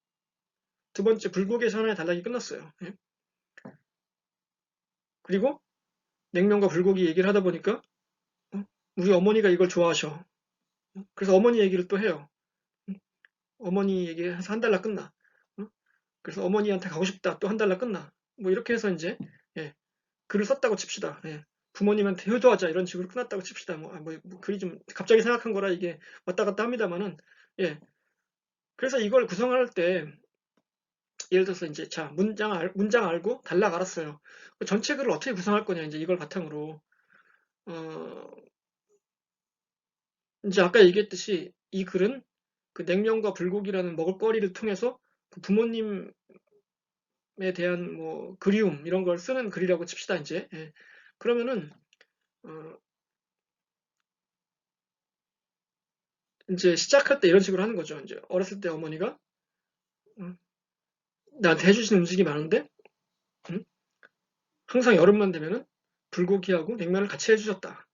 두 번째 불고기에서 하나의 단락이 끝났어요. 예. 그리고 냉면과 불고기 얘기를 하다 보니까 어? 우리 어머니가 이걸 좋아하셔. 그래서 어머니 얘기를 또 해요. 어머니 얘기해서 한 달락 끝나. 그래서 어머니한테 가고 싶다. 또 한 달락 끝나. 뭐 이렇게 해서 이제 예, 글을 썼다고 칩시다. 예. 부모님한테 효도하자 이런 식으로 끝났다고 칩시다. 뭐 글이 좀 갑자기 생각한 거라 이게 왔다 갔다 합니다만은 예. 그래서 이걸 구성할 때 예를 들어서 이제 자 문장 알고 단락 알았어요. 전체 글을 어떻게 구성할 거냐 이제 이걸 바탕으로 어, 이제 아까 얘기했듯이 이 글은 그 냉면과 불고기라는 먹을거리를 통해서 그 부모님에 대한 뭐 그리움 이런 걸 쓰는 글이라고 칩시다 이제. 예. 그러면은 어, 이제 시작할 때 이런 식으로 하는 거죠. 이제 어렸을 때 어머니가 어, 나한테 해주신 음식이 많은데 음? 항상 여름만 되면은 불고기하고 냉면을 같이 해주셨다.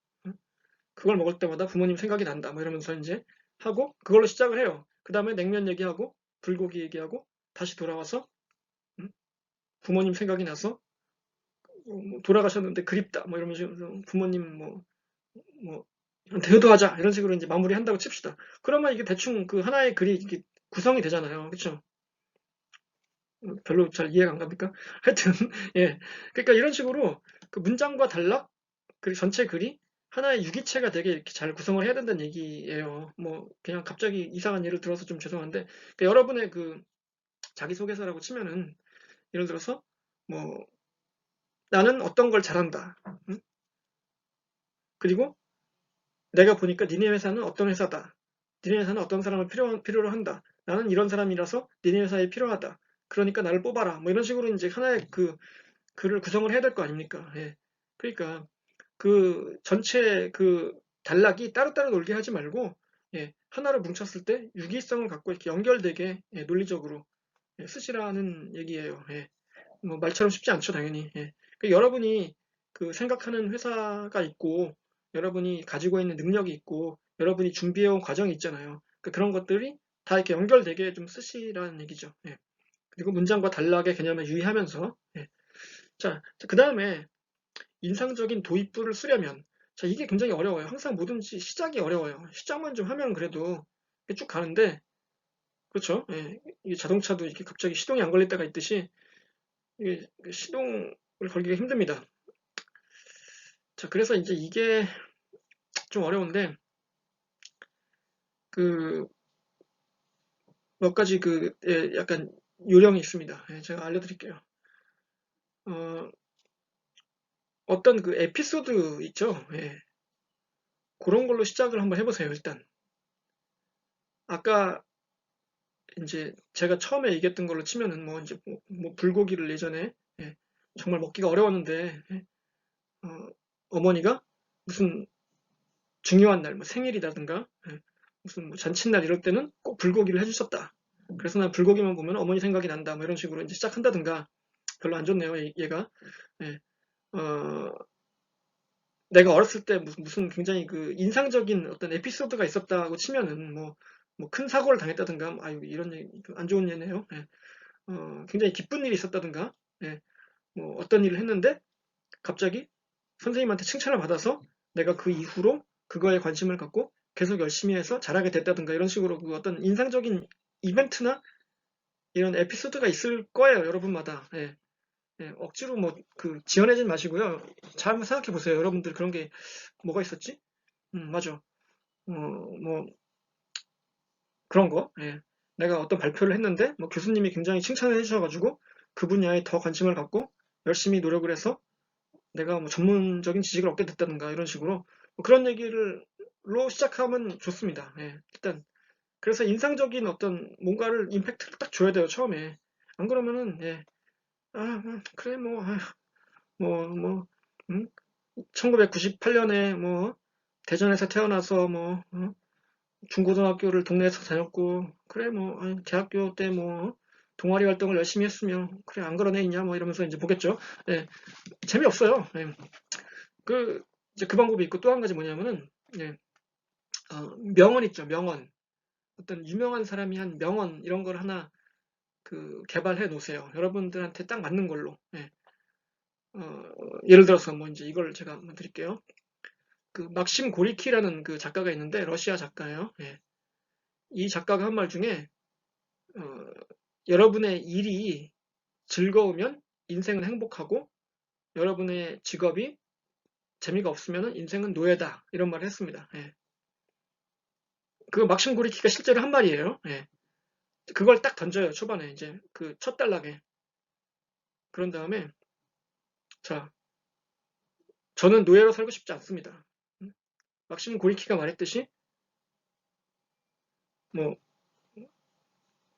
그걸 먹을 때마다 부모님 생각이 난다. 뭐 이러면서 이제 하고 그걸로 시작을 해요. 그 다음에 냉면 얘기하고 불고기 얘기하고 다시 돌아와서 음? 부모님 생각이 나서 뭐 돌아가셨는데 그립다. 뭐 이러면서 부모님 뭐 대도하자 이런 식으로 이제 마무리한다고 칩시다. 그러면 이게 대충 그 하나의 글이 이렇게 구성이 되잖아요. 그렇죠? 별로 잘 이해가 안 갑니까? 하여튼 예. 그러니까 이런 식으로 그 문장과 단락 그리고 전체 글이 하나의 유기체가 되게 이렇게 잘 구성을 해야 된다는 얘기예요. 뭐 그냥 갑자기 이상한 예를 들어서 좀 죄송한데 그러니까 여러분의 그 자기소개서라고 치면은 예를 들어서 뭐 나는 어떤 걸 잘한다. 응? 그리고 내가 보니까 니네 회사는 어떤 회사다. 니네 회사는 어떤 사람을 필요로 한다. 나는 이런 사람이라서 니네 회사에 필요하다. 그러니까 나를 뽑아라. 뭐 이런 식으로 이제 하나의 그 글을 구성을 해야 될 거 아닙니까? 예. 그러니까 그 전체 그 단락이 따로따로 놀게 하지 말고 예, 하나로 뭉쳤을 때 유기성을 갖고 이렇게 연결되게 예, 논리적으로 예, 쓰시라는 얘기예요. 예. 뭐 말처럼 쉽지 않죠, 당연히. 예. 여러분이 그 생각하는 회사가 있고 여러분이 가지고 있는 능력이 있고 여러분이 준비해온 과정이 있잖아요. 그런 것들이 다 이렇게 연결되게 좀 쓰시라는 얘기죠. 예. 그리고 문장과 단락의 개념에 유의하면서 예. 자, 그 다음에 인상적인 도입부를 쓰려면 자, 이게 굉장히 어려워요. 항상 뭐든지 시작이 어려워요. 시작만 좀 하면 그래도 쭉 가는데 그렇죠? 예, 이게 자동차도 이렇게 갑자기 시동이 안 걸릴 때가 있듯이 이게 시동을 걸기가 힘듭니다. 자, 그래서 이제 이게 좀 어려운데 그 몇 가지 그 예, 약간 요령이 있습니다. 예, 제가 알려드릴게요. 어, 어떤 그 에피소드 있죠? 예, 그런 걸로 시작을 한번 해보세요. 일단 아까 이제 제가 처음에 얘기했던 걸로 치면은 뭐 이제 뭐 불고기를 예전에 예, 정말 먹기가 어려웠는데 예, 어머니가 무슨 중요한 날, 뭐 생일이라든가 예, 무슨 뭐 잔칫날 이럴 때는 꼭 불고기를 해주셨다. 그래서 난 불고기만 보면 어머니 생각이 난다. 뭐 이런 식으로 이제 시작한다든가. 별로 안 좋네요, 얘가. 예. 어, 내가 어렸을 때 무슨 굉장히 그 인상적인 어떤 에피소드가 있었다고 치면은 뭐 큰 사고를 당했다든가, 아유, 이런 얘기, 안 좋은 예네요. 예. 굉장히 기쁜 일이 있었다든가, 예. 뭐 어떤 일을 했는데 갑자기 선생님한테 칭찬을 받아서 내가 그 이후로 그거에 관심을 갖고 계속 열심히 해서 잘하게 됐다든가 이런 식으로 그 어떤 인상적인 이벤트나 이런 에피소드가 있을 거예요, 여러분마다. 예. 예, 억지로 뭐 그 지어내진 마시고요. 잘 한번 생각해 보세요. 여러분들 그런 게 뭐가 있었지? 맞아. 뭐 그런 거. 예. 내가 어떤 발표를 했는데 뭐 교수님이 굉장히 칭찬을 해주셔가지고 그 분야에 더 관심을 갖고 열심히 노력을 해서 내가 뭐 전문적인 지식을 얻게 됐다든가 이런 식으로 뭐 그런 얘기를 로 시작하면 좋습니다. 예. 일단 그래서 인상적인 어떤 뭔가를 임팩트를 딱 줘야 돼요, 처음에. 안 그러면은 예. 그래 뭐 뭐 1998년에 뭐 대전에서 태어나서 뭐 중고등학교를 동네에서 다녔고 그래 뭐 대학교 때 뭐 동아리 활동을 열심히 했으며 그래 안 그런 애 있냐 뭐 이러면서 이제 보겠죠. 예, 재미없어요. 예. 그 이제 그 방법이 있고 또 한 가지 뭐냐면은 예, 명언 있죠. 명언. 어떤 유명한 사람이 한 명언 이런 걸 하나 그 개발해 놓으세요. 여러분들한테 딱 맞는 걸로. 예. 예를 들어서 뭐 이제 이걸 제가 한번 드릴게요. 그 막심 고리키라는 그 작가가 있는데 러시아 작가예요. 예. 이 작가가 한 말 중에 어, 여러분의 일이 즐거우면 인생은 행복하고 여러분의 직업이 재미가 없으면 인생은 노예다 이런 말을 했습니다. 예. 그 막심 고리키가 실제로 한 말이에요. 예. 그걸 딱 던져요 초반에 이제 그 첫 단락에. 그런 다음에 자 저는 노예로 살고 싶지 않습니다. 막심 고리키가 말했듯이 뭐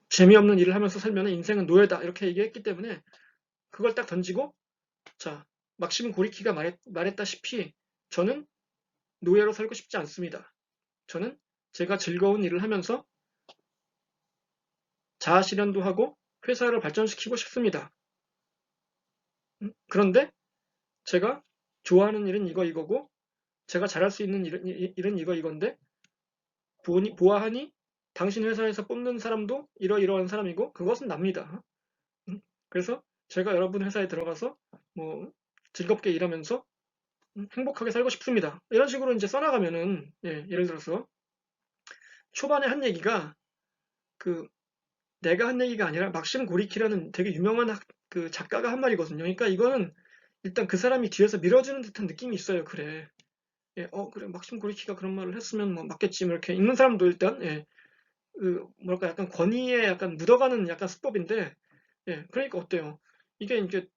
재미없는 일을 하면서 살면 인생은 노예다 이렇게 얘기했기 때문에 그걸 딱 던지고 자 막심 고리키가 말했다시피 저는 노예로 살고 싶지 않습니다. 저는 제가 즐거운 일을 하면서 자아실현도 하고 회사를 발전시키고 싶습니다. 그런데 제가 좋아하는 일은 이거고 제가 잘할 수 있는 일은 이건데 보아하니 당신 회사에서 뽑는 사람도 이러이러한 사람이고 그것은 납니다. 그래서 제가 여러분 회사에 들어가서 뭐 즐겁게 일하면서 행복하게 살고 싶습니다. 이런 식으로 이제 써나가면은 예를 들어서 초반에 한 얘기가 그 내가 한 얘기가 아니라 막심 고리키라는 되게 유명한 그 작가가 한 말이거든요. 그러니까 이거는 일단 그 사람이 뒤에서 밀어주는 듯한 느낌이 있어요. 그래. 예, 그래. 막심 고리키가 그런 말을 했으면 뭐 맞겠지. 뭐 이렇게 읽는 사람도 일단, 예, 그, 뭐랄까, 약간 권위에 약간 묻어가는 약간 수법인데, 예, 그러니까 어때요? 이게 이제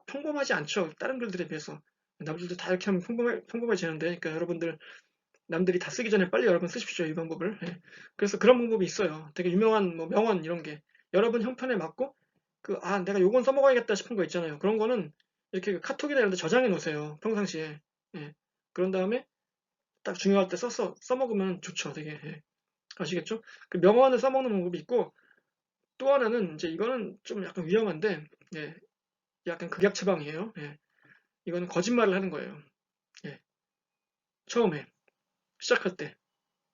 평범하지 않죠. 다른 글들에 비해서. 남들도 다 이렇게 하면 평범해지는데, 그러니까 여러분들, 남들이 다 쓰기 전에 빨리 여러분 쓰십시오. 이 방법을. 예. 그래서 그런 방법이 있어요. 되게 유명한 뭐 명언 이런 게. 여러분 형편에 맞고, 내가 요건 써먹어야겠다 싶은 거 있잖아요. 그런 거는 이렇게 카톡이나 이런 데 저장해 놓으세요. 평상시에. 예. 그런 다음에 딱 중요할 때 써먹으면 좋죠. 되게. 예. 아시겠죠? 그 명언을 써먹는 방법이 있고, 또 하나는 이제 이거는 좀 약간 위험한데, 예. 약간 극약 처방이에요. 예. 이거는 거짓말을 하는 거예요. 예. 처음에, 시작할 때.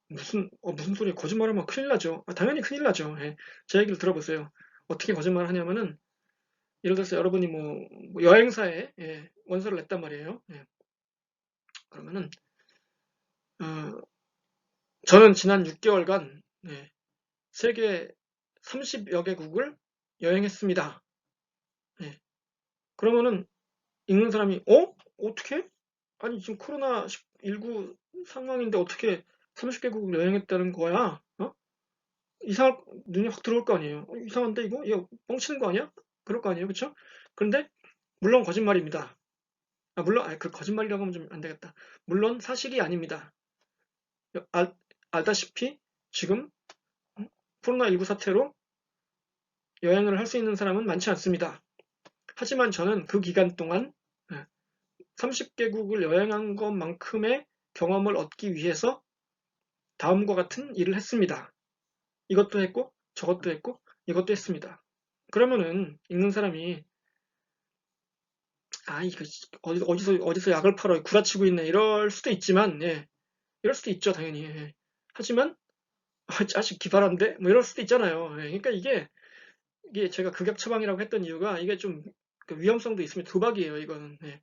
무슨 소리야. 거짓말하면 큰일 나죠. 당연히 큰일 나죠. 예. 제 얘기를 들어보세요. 어떻게 거짓말을 하냐면은, 예를 들어서 여러분이 뭐 여행사에 예, 원서를 냈단 말이에요. 예. 그러면은 어, 저는 지난 6개월간 세계 30여 개국을 여행했습니다. 예. 그러면은 읽는 사람이 어떻게? 아니 지금 코로나19 상황인데 어떻게 30개국을 여행했다는 거야? 이상할 눈이 확 들어올 거 아니에요. 이상한데 이거? 이거 뻥치는 거 아니야? 그럴 거 아니에요, 그렇죠? 그런데 물론 거짓말입니다. 물론 그 거짓말이라고 하면 좀 안 되겠다. 물론 사실이 아닙니다. 알, 알다시피 지금 코로나19 사태로 여행을 할 수 있는 사람은 많지 않습니다. 하지만 저는 그 기간 동안 30개국을 여행한 것만큼의 경험을 얻기 위해서 다음과 같은 일을 했습니다. 이것도 했고 저것도 했고 이것도 했습니다. 그러면은 읽는 사람이 아 이거 어디서 약을 팔아 구라치고 있네 이럴 수도 있지만 예, 이럴 수도 있죠 당연히. 예. 하지만 아직 기발한데 뭐 이럴 수도 있잖아요. 예, 그러니까 이게 제가 극약 처방이라고 했던 이유가 이게 좀 그 위험성도 있습니다. 도박이에요 이거는. 예.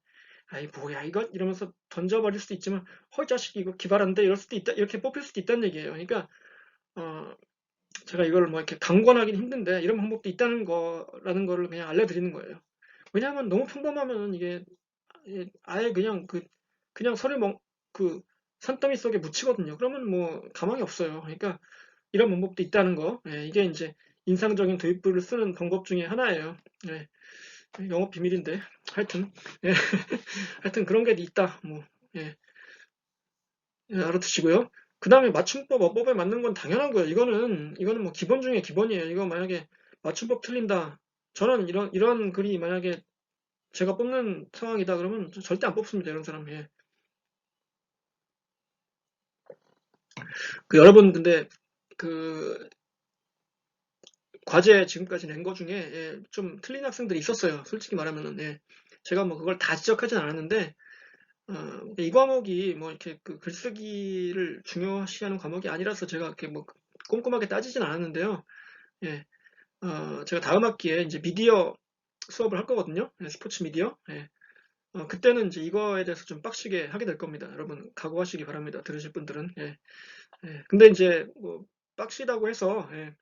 아이 뭐야 이거 이러면서 던져버릴 수도 있지만 헐 자식 이거 기발한데 이럴 수도 있다 이렇게 뽑힐 수도 있다는 얘기예요. 그러니까 어, 제가 이걸 뭐 이렇게 강권하기는 힘든데 이런 방법도 있다는 거라는 거를 그냥 알려드리는 거예요. 왜냐하면 너무 평범하면 이게 아예 그냥 서류 그 산더미 속에 묻히거든요. 그러면 뭐 가망이 없어요. 그러니까 이런 방법도 있다는 거. 예, 이게 이제 인상적인 도입부를 쓰는 방법 중에 하나예요. 예, 영업 비밀인데 하여튼 예, 하여튼 그런 게 있다. 뭐 예, 예, 알아두시고요. 그 다음에 맞춤법 어법에 맞는 건 당연한 거예요. 이거는 뭐 기본 중에 기본이에요. 이거 만약에 맞춤법 틀린다. 저는 이런 글이 만약에 제가 뽑는 상황이다 그러면 절대 안 뽑습니다. 이런 사람. 예. 여러분 근데 그 과제 지금까지 낸 거 중에 예, 좀 틀린 학생들이 있었어요. 솔직히 말하면은 예. 제가 뭐 그걸 다 지적하진 않았는데 이 과목이 뭐 이렇게 그 글쓰기를 중요시하는 과목이 아니라서 제가 이렇게 뭐 꼼꼼하게 따지진 않았는데요. 예. 제가 다음 학기에 이제 미디어 수업을 할 거거든요. 예, 스포츠 미디어. 예. 그때는 이제 이거에 대해서 좀 빡시게 하게 될 겁니다. 여러분 각오하시기 바랍니다. 들으실 분들은. 예. 예. 근데 이제 뭐 빡시다고 해서 예,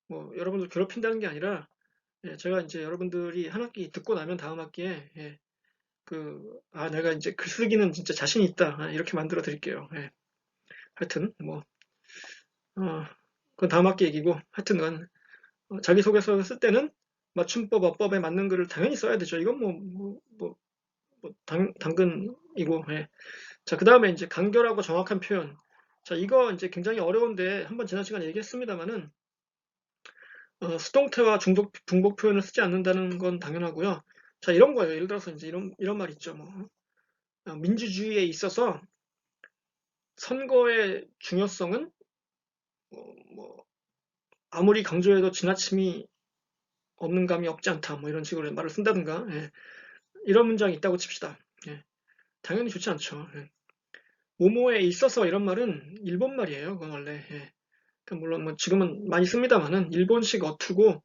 뭐 여러분들 괴롭힌다는 게 아니라 예, 제가 이제 여러분들이 한 학기 듣고 나면 다음 학기에 예, 내가 이제 글쓰기는 진짜 자신 있다. 이렇게 만들어 드릴게요. 예. 하여튼 뭐 어, 그건 다음 학기 얘기고 하여튼간 자기소개서 쓸 때는 맞춤법 어법에 맞는 글을 당연히 써야 되죠. 이건 당근이고. 예. 자, 그 다음에 이제 간결하고 정확한 표현. 자, 이거 이제 굉장히 어려운데 한번 지난 시간에 얘기했습니다만은 수동태와 중복 표현을 쓰지 않는다는 건 당연하고요. 자, 이런 거예요. 예를 들어서 이제 이런 말 있죠. 뭐 민주주의에 있어서 선거의 중요성은 뭐 아무리 강조해도 지나침이 없는 감이 없지 않다. 뭐 이런 식으로 말을 쓴다든가. 예. 이런 문장이 있다고 칩시다. 예. 당연히 좋지 않죠. 예. 모모에 있어서 이런 말은 일본 말이에요. 그건 원래. 예. 물론 뭐 지금은 많이 씁니다만은 일본식 어투고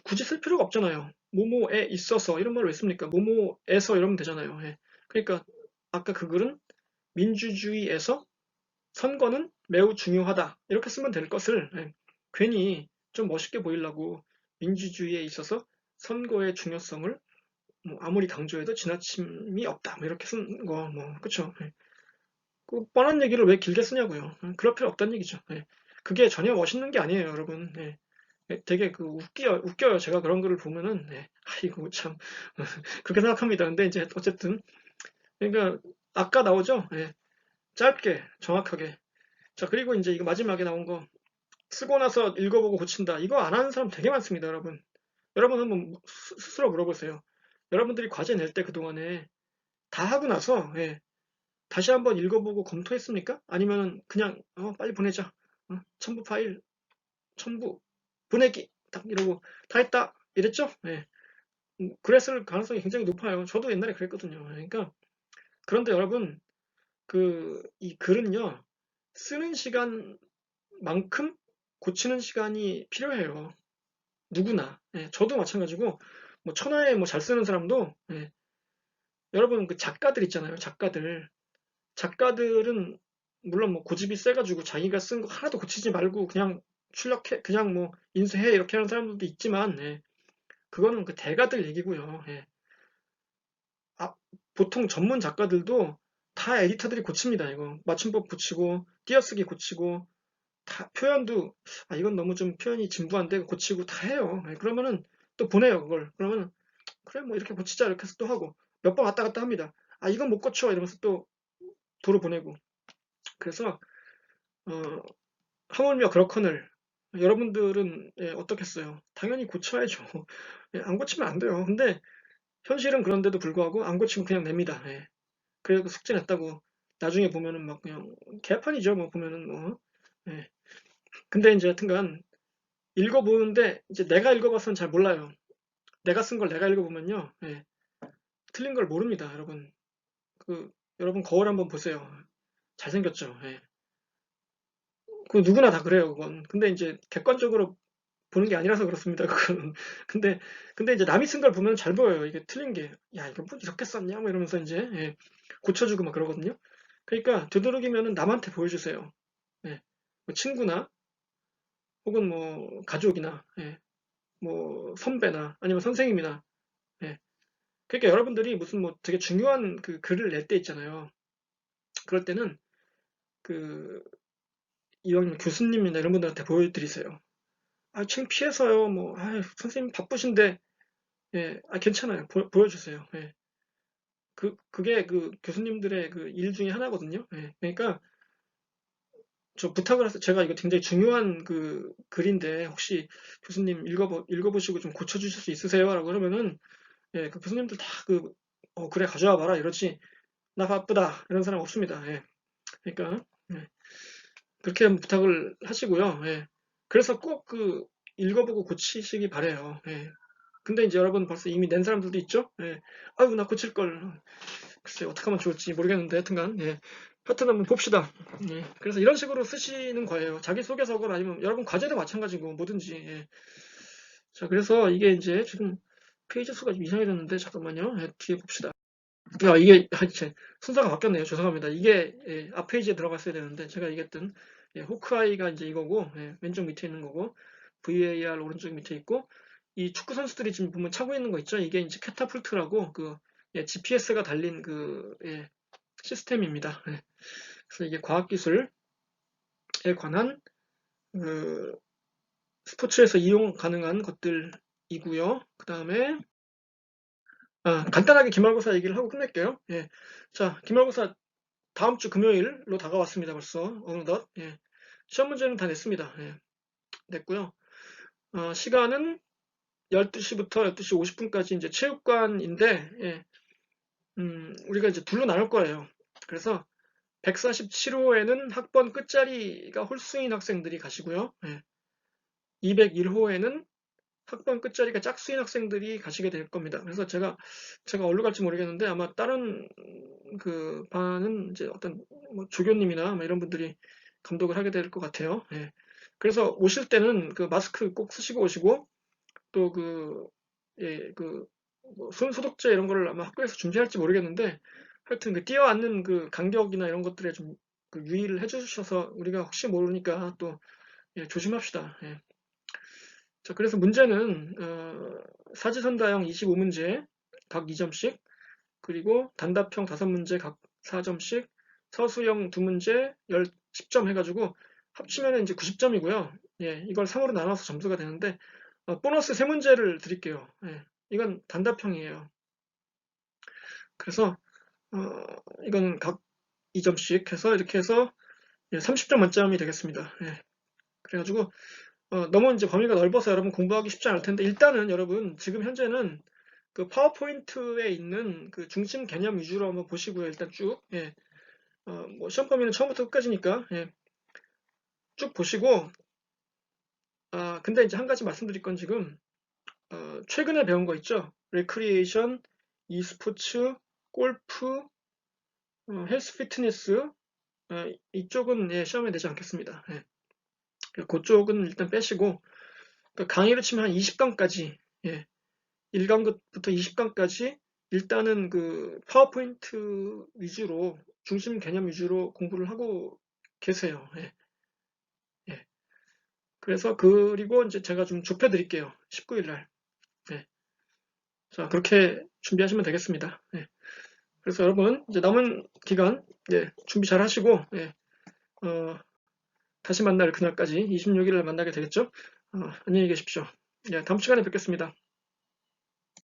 굳이 쓸 필요가 없잖아요. 모모에 있어서 이런 말을 왜 씁니까? 모모에서 이러면 되잖아요. 예. 그러니까 아까 그 글은 민주주의에서 선거는 매우 중요하다. 이렇게 쓰면 될 것을 예. 괜히 좀 멋있게 보이려고 민주주의에 있어서 선거의 중요성을 뭐 아무리 강조해도 지나침이 없다. 뭐 이렇게 쓴 거, 뭐, 그쵸. 예. 그 뻔한 얘기를 왜 길게 쓰냐고요. 그럴 필요 없다는 얘기죠. 예. 그게 전혀 멋있는 게 아니에요, 여러분. 예. 되게 웃겨요. 제가 그런 글을 보면은, 아이고, 참. 그렇게 생각합니다. 근데 이제 어쨌든, 그러니까, 아까 나오죠? 예. 짧게, 정확하게. 자, 그리고 이제 이거 마지막에 나온 거, 쓰고 나서 읽어보고 고친다. 이거 안 하는 사람 되게 많습니다, 여러분. 여러분 한번 스스로 물어보세요. 여러분들이 과제 낼 때 그동안에 다 하고 나서, 예, 다시 한번 읽어보고 검토했습니까? 아니면 그냥 빨리 보내자. 첨부 파일 첨부 보내기 딱 이러고 다 했다 이랬죠? 네. 그랬을 가능성이 굉장히 높아요. 저도 옛날에 그랬거든요. 그러니까 그런데 여러분 이 글은요 쓰는 시간만큼 고치는 시간이 필요해요. 누구나. 예, 저도 마찬가지고 뭐 천하에 뭐 잘 쓰는 사람도 예, 여러분 그 작가들 있잖아요. 작가들은 물론 뭐 고집이 세가지고 자기가 쓴 거 하나도 고치지 말고 그냥 출력해, 그냥 뭐 인쇄해 이렇게 하는 사람들도 있지만, 예, 그거는 그 대가들 얘기고요. 예. 아, 보통 전문 작가들도 다 에디터들이 고칩니다. 이거 맞춤법 고치고 띄어쓰기 고치고 다 표현도 이건 너무 좀 표현이 진부한데 고치고 다 해요. 예, 그러면은 또 보내요 그걸. 그러면은 그래 뭐 이렇게 고치자 이렇게 해서 또 하고 몇 번 왔다 갔다 합니다. 이건 못 고쳐 이러면서 또 도로 보내고. 그래서 어, 하물며 그렇거늘 여러분들은 어떻겠어요? 당연히 고쳐야죠. 안 고치면 안 돼요. 근데 현실은 그런데도 불구하고 안 고치고 그냥 냅니다. 그래서 숙제 냈다고 나중에 보면은 막 그냥 개판이죠. 뭐 보면은 뭐 예. 근데 이제 하여튼간 읽어보는데 이제 내가 읽어봤으면 잘 몰라요. 내가 쓴 걸 내가 읽어보면요. 예. 틀린 걸 모릅니다, 여러분. 여러분 거울 한번 보세요. 잘생겼죠. 예. 그 누구나 다 그래요, 그건. 근데 이제 객관적으로 보는 게 아니라서 그렇습니다, 그거는. 근데, 근데 이제 남이 쓴 걸 보면 잘 보여요. 이게 틀린 게. 야, 이거 뭐 이렇게 썼냐? 뭐 이러면서 이제, 예, 고쳐주고 막 그러거든요. 그러니까 되도록이면은 남한테 보여주세요. 예. 뭐 친구나, 혹은 뭐 가족이나, 예, 뭐 선배나, 아니면 선생님이나, 예. 그러니까 여러분들이 무슨 뭐 되게 중요한 그 글을 낼 때 있잖아요. 그럴 때는 그, 이왕이면 교수님이나 이런 분들한테 보여드리세요. 아, 창피해서요. 뭐, 아, 선생님 바쁘신데, 예, 아, 괜찮아요. 보여주세요. 예. 그게 그 교수님들의 그 일 중에 하나거든요. 예. 그러니까 저 부탁을 해서 제가 이거 굉장히 중요한 그 글인데 혹시 교수님 읽어보시고 좀 고쳐주실 수 있으세요? 라고 그러면은, 예, 그 교수님들 다 그래, 가져와 봐라. 이러지. 나 바쁘다. 이런 사람 없습니다. 예. 그러니까, 예. 그렇게 한번 부탁을 하시고요. 예. 그래서 꼭 읽어보고 고치시기 바래요. 예. 근데 이제 여러분 벌써 이미 낸 사람들도 있죠? 예. 아유, 나 고칠 걸. 글쎄, 어떻게 하면 좋을지 모르겠는데, 하여튼간, 예. 하여튼 한번 봅시다. 예. 그래서 이런 식으로 쓰시는 거예요. 자기소개서건 아니면 여러분 과제도 마찬가지고, 뭐든지. 예. 자, 그래서 이게 이제 지금 페이지 수가 좀 이상해졌는데, 잠깐만요. 예, 뒤에 봅시다. 야, 이게, 제 순서가 바뀌었네요. 죄송합니다. 이게, 예, 앞 페이지에 들어갔어야 되는데, 제가 얘기했던, 예, 호크아이가 이제 이거고, 예, 왼쪽 밑에 있는 거고, VAR 오른쪽 밑에 있고, 이 축구 선수들이 지금 보면 차고 있는 거 있죠? 이게 이제 캐타풀트라고, 예, GPS가 달린 예, 시스템입니다. 예. 그래서 이게 과학기술에 관한, 그, 스포츠에서 이용 가능한 것들이고요. 그 다음에, 간단하게 기말고사 얘기를 하고 끝낼게요. 예. 자, 기말고사 다음 주 금요일로 다가왔습니다. 벌써 어느덧. 예. 시험 문제는 다 냈습니다. 예. 냈고요. 시간은 12시부터 12시 50분까지 이제 체육관인데, 예. 우리가 이제 둘로 나눌 거예요. 그래서 147호에는 학번 끝자리가 홀수인 학생들이 가시고요. 예. 201호에는 학번 끝자리가 짝수인 학생들이 가시게 될 겁니다. 그래서 제가 어디로 갈지 모르겠는데 아마 다른 그 반은 이제 어떤 뭐 조교님이나 뭐 이런 분들이 감독을 하게 될 것 같아요. 예. 그래서 오실 때는 그 마스크 꼭 쓰시고 오시고 또 예, 뭐손 소독제 이런 거를 아마 학교에서 준비할지 모르겠는데 하여튼 뛰어앉는 그 간격이나 이런 것들에 좀 유의를 해주셔서 우리가 혹시 모르니까 또 예, 조심합시다. 예. 자, 그래서 문제는 사지선다형 25문제 각 2점씩 그리고 단답형 5문제 각 4점씩 서술형 2문제 10점 해가지고 합치면 이제 90점이고요. 예, 이걸 3으로 나눠서 점수가 되는데 보너스 3문제를 드릴게요. 예, 이건 단답형이에요. 그래서 이건 각 2점씩 해서 이렇게 해서 30점 만점이 되겠습니다. 예, 그래가지고 너무 이제 범위가 넓어서 여러분 공부하기 쉽지 않을 텐데 일단은 여러분 지금 현재는 그 파워포인트에 있는 그 중심 개념 위주로 한번 보시고요. 일단 쭉 예. 뭐 시험 범위는 처음부터 끝까지니까 예. 쭉 보시고 근데 이제 한 가지 말씀드릴 건 지금 최근에 배운 거 있죠? 레크리에이션, e스포츠, 골프, 헬스 피트니스 이쪽은 예, 시험에 내지 않겠습니다. 예. 그쪽은 일단 빼시고 그러니까 강의를 치면 한 20강까지 예. 1강부터 20강까지 일단은 그 파워포인트 위주로 중심 개념 위주로 공부를 하고 계세요. 예, 예. 그래서 그리고 이제 제가 좀 좁혀 드릴게요. 19일 날. 예. 자, 그렇게 준비하시면 되겠습니다. 예. 그래서 여러분 이제 남은 기간 예, 준비 잘 하시고 예. 다시 만날 그날까지 26일 날 만나게 되겠죠? 안녕히 계십시오. 예, 다음 시간에 뵙겠습니다.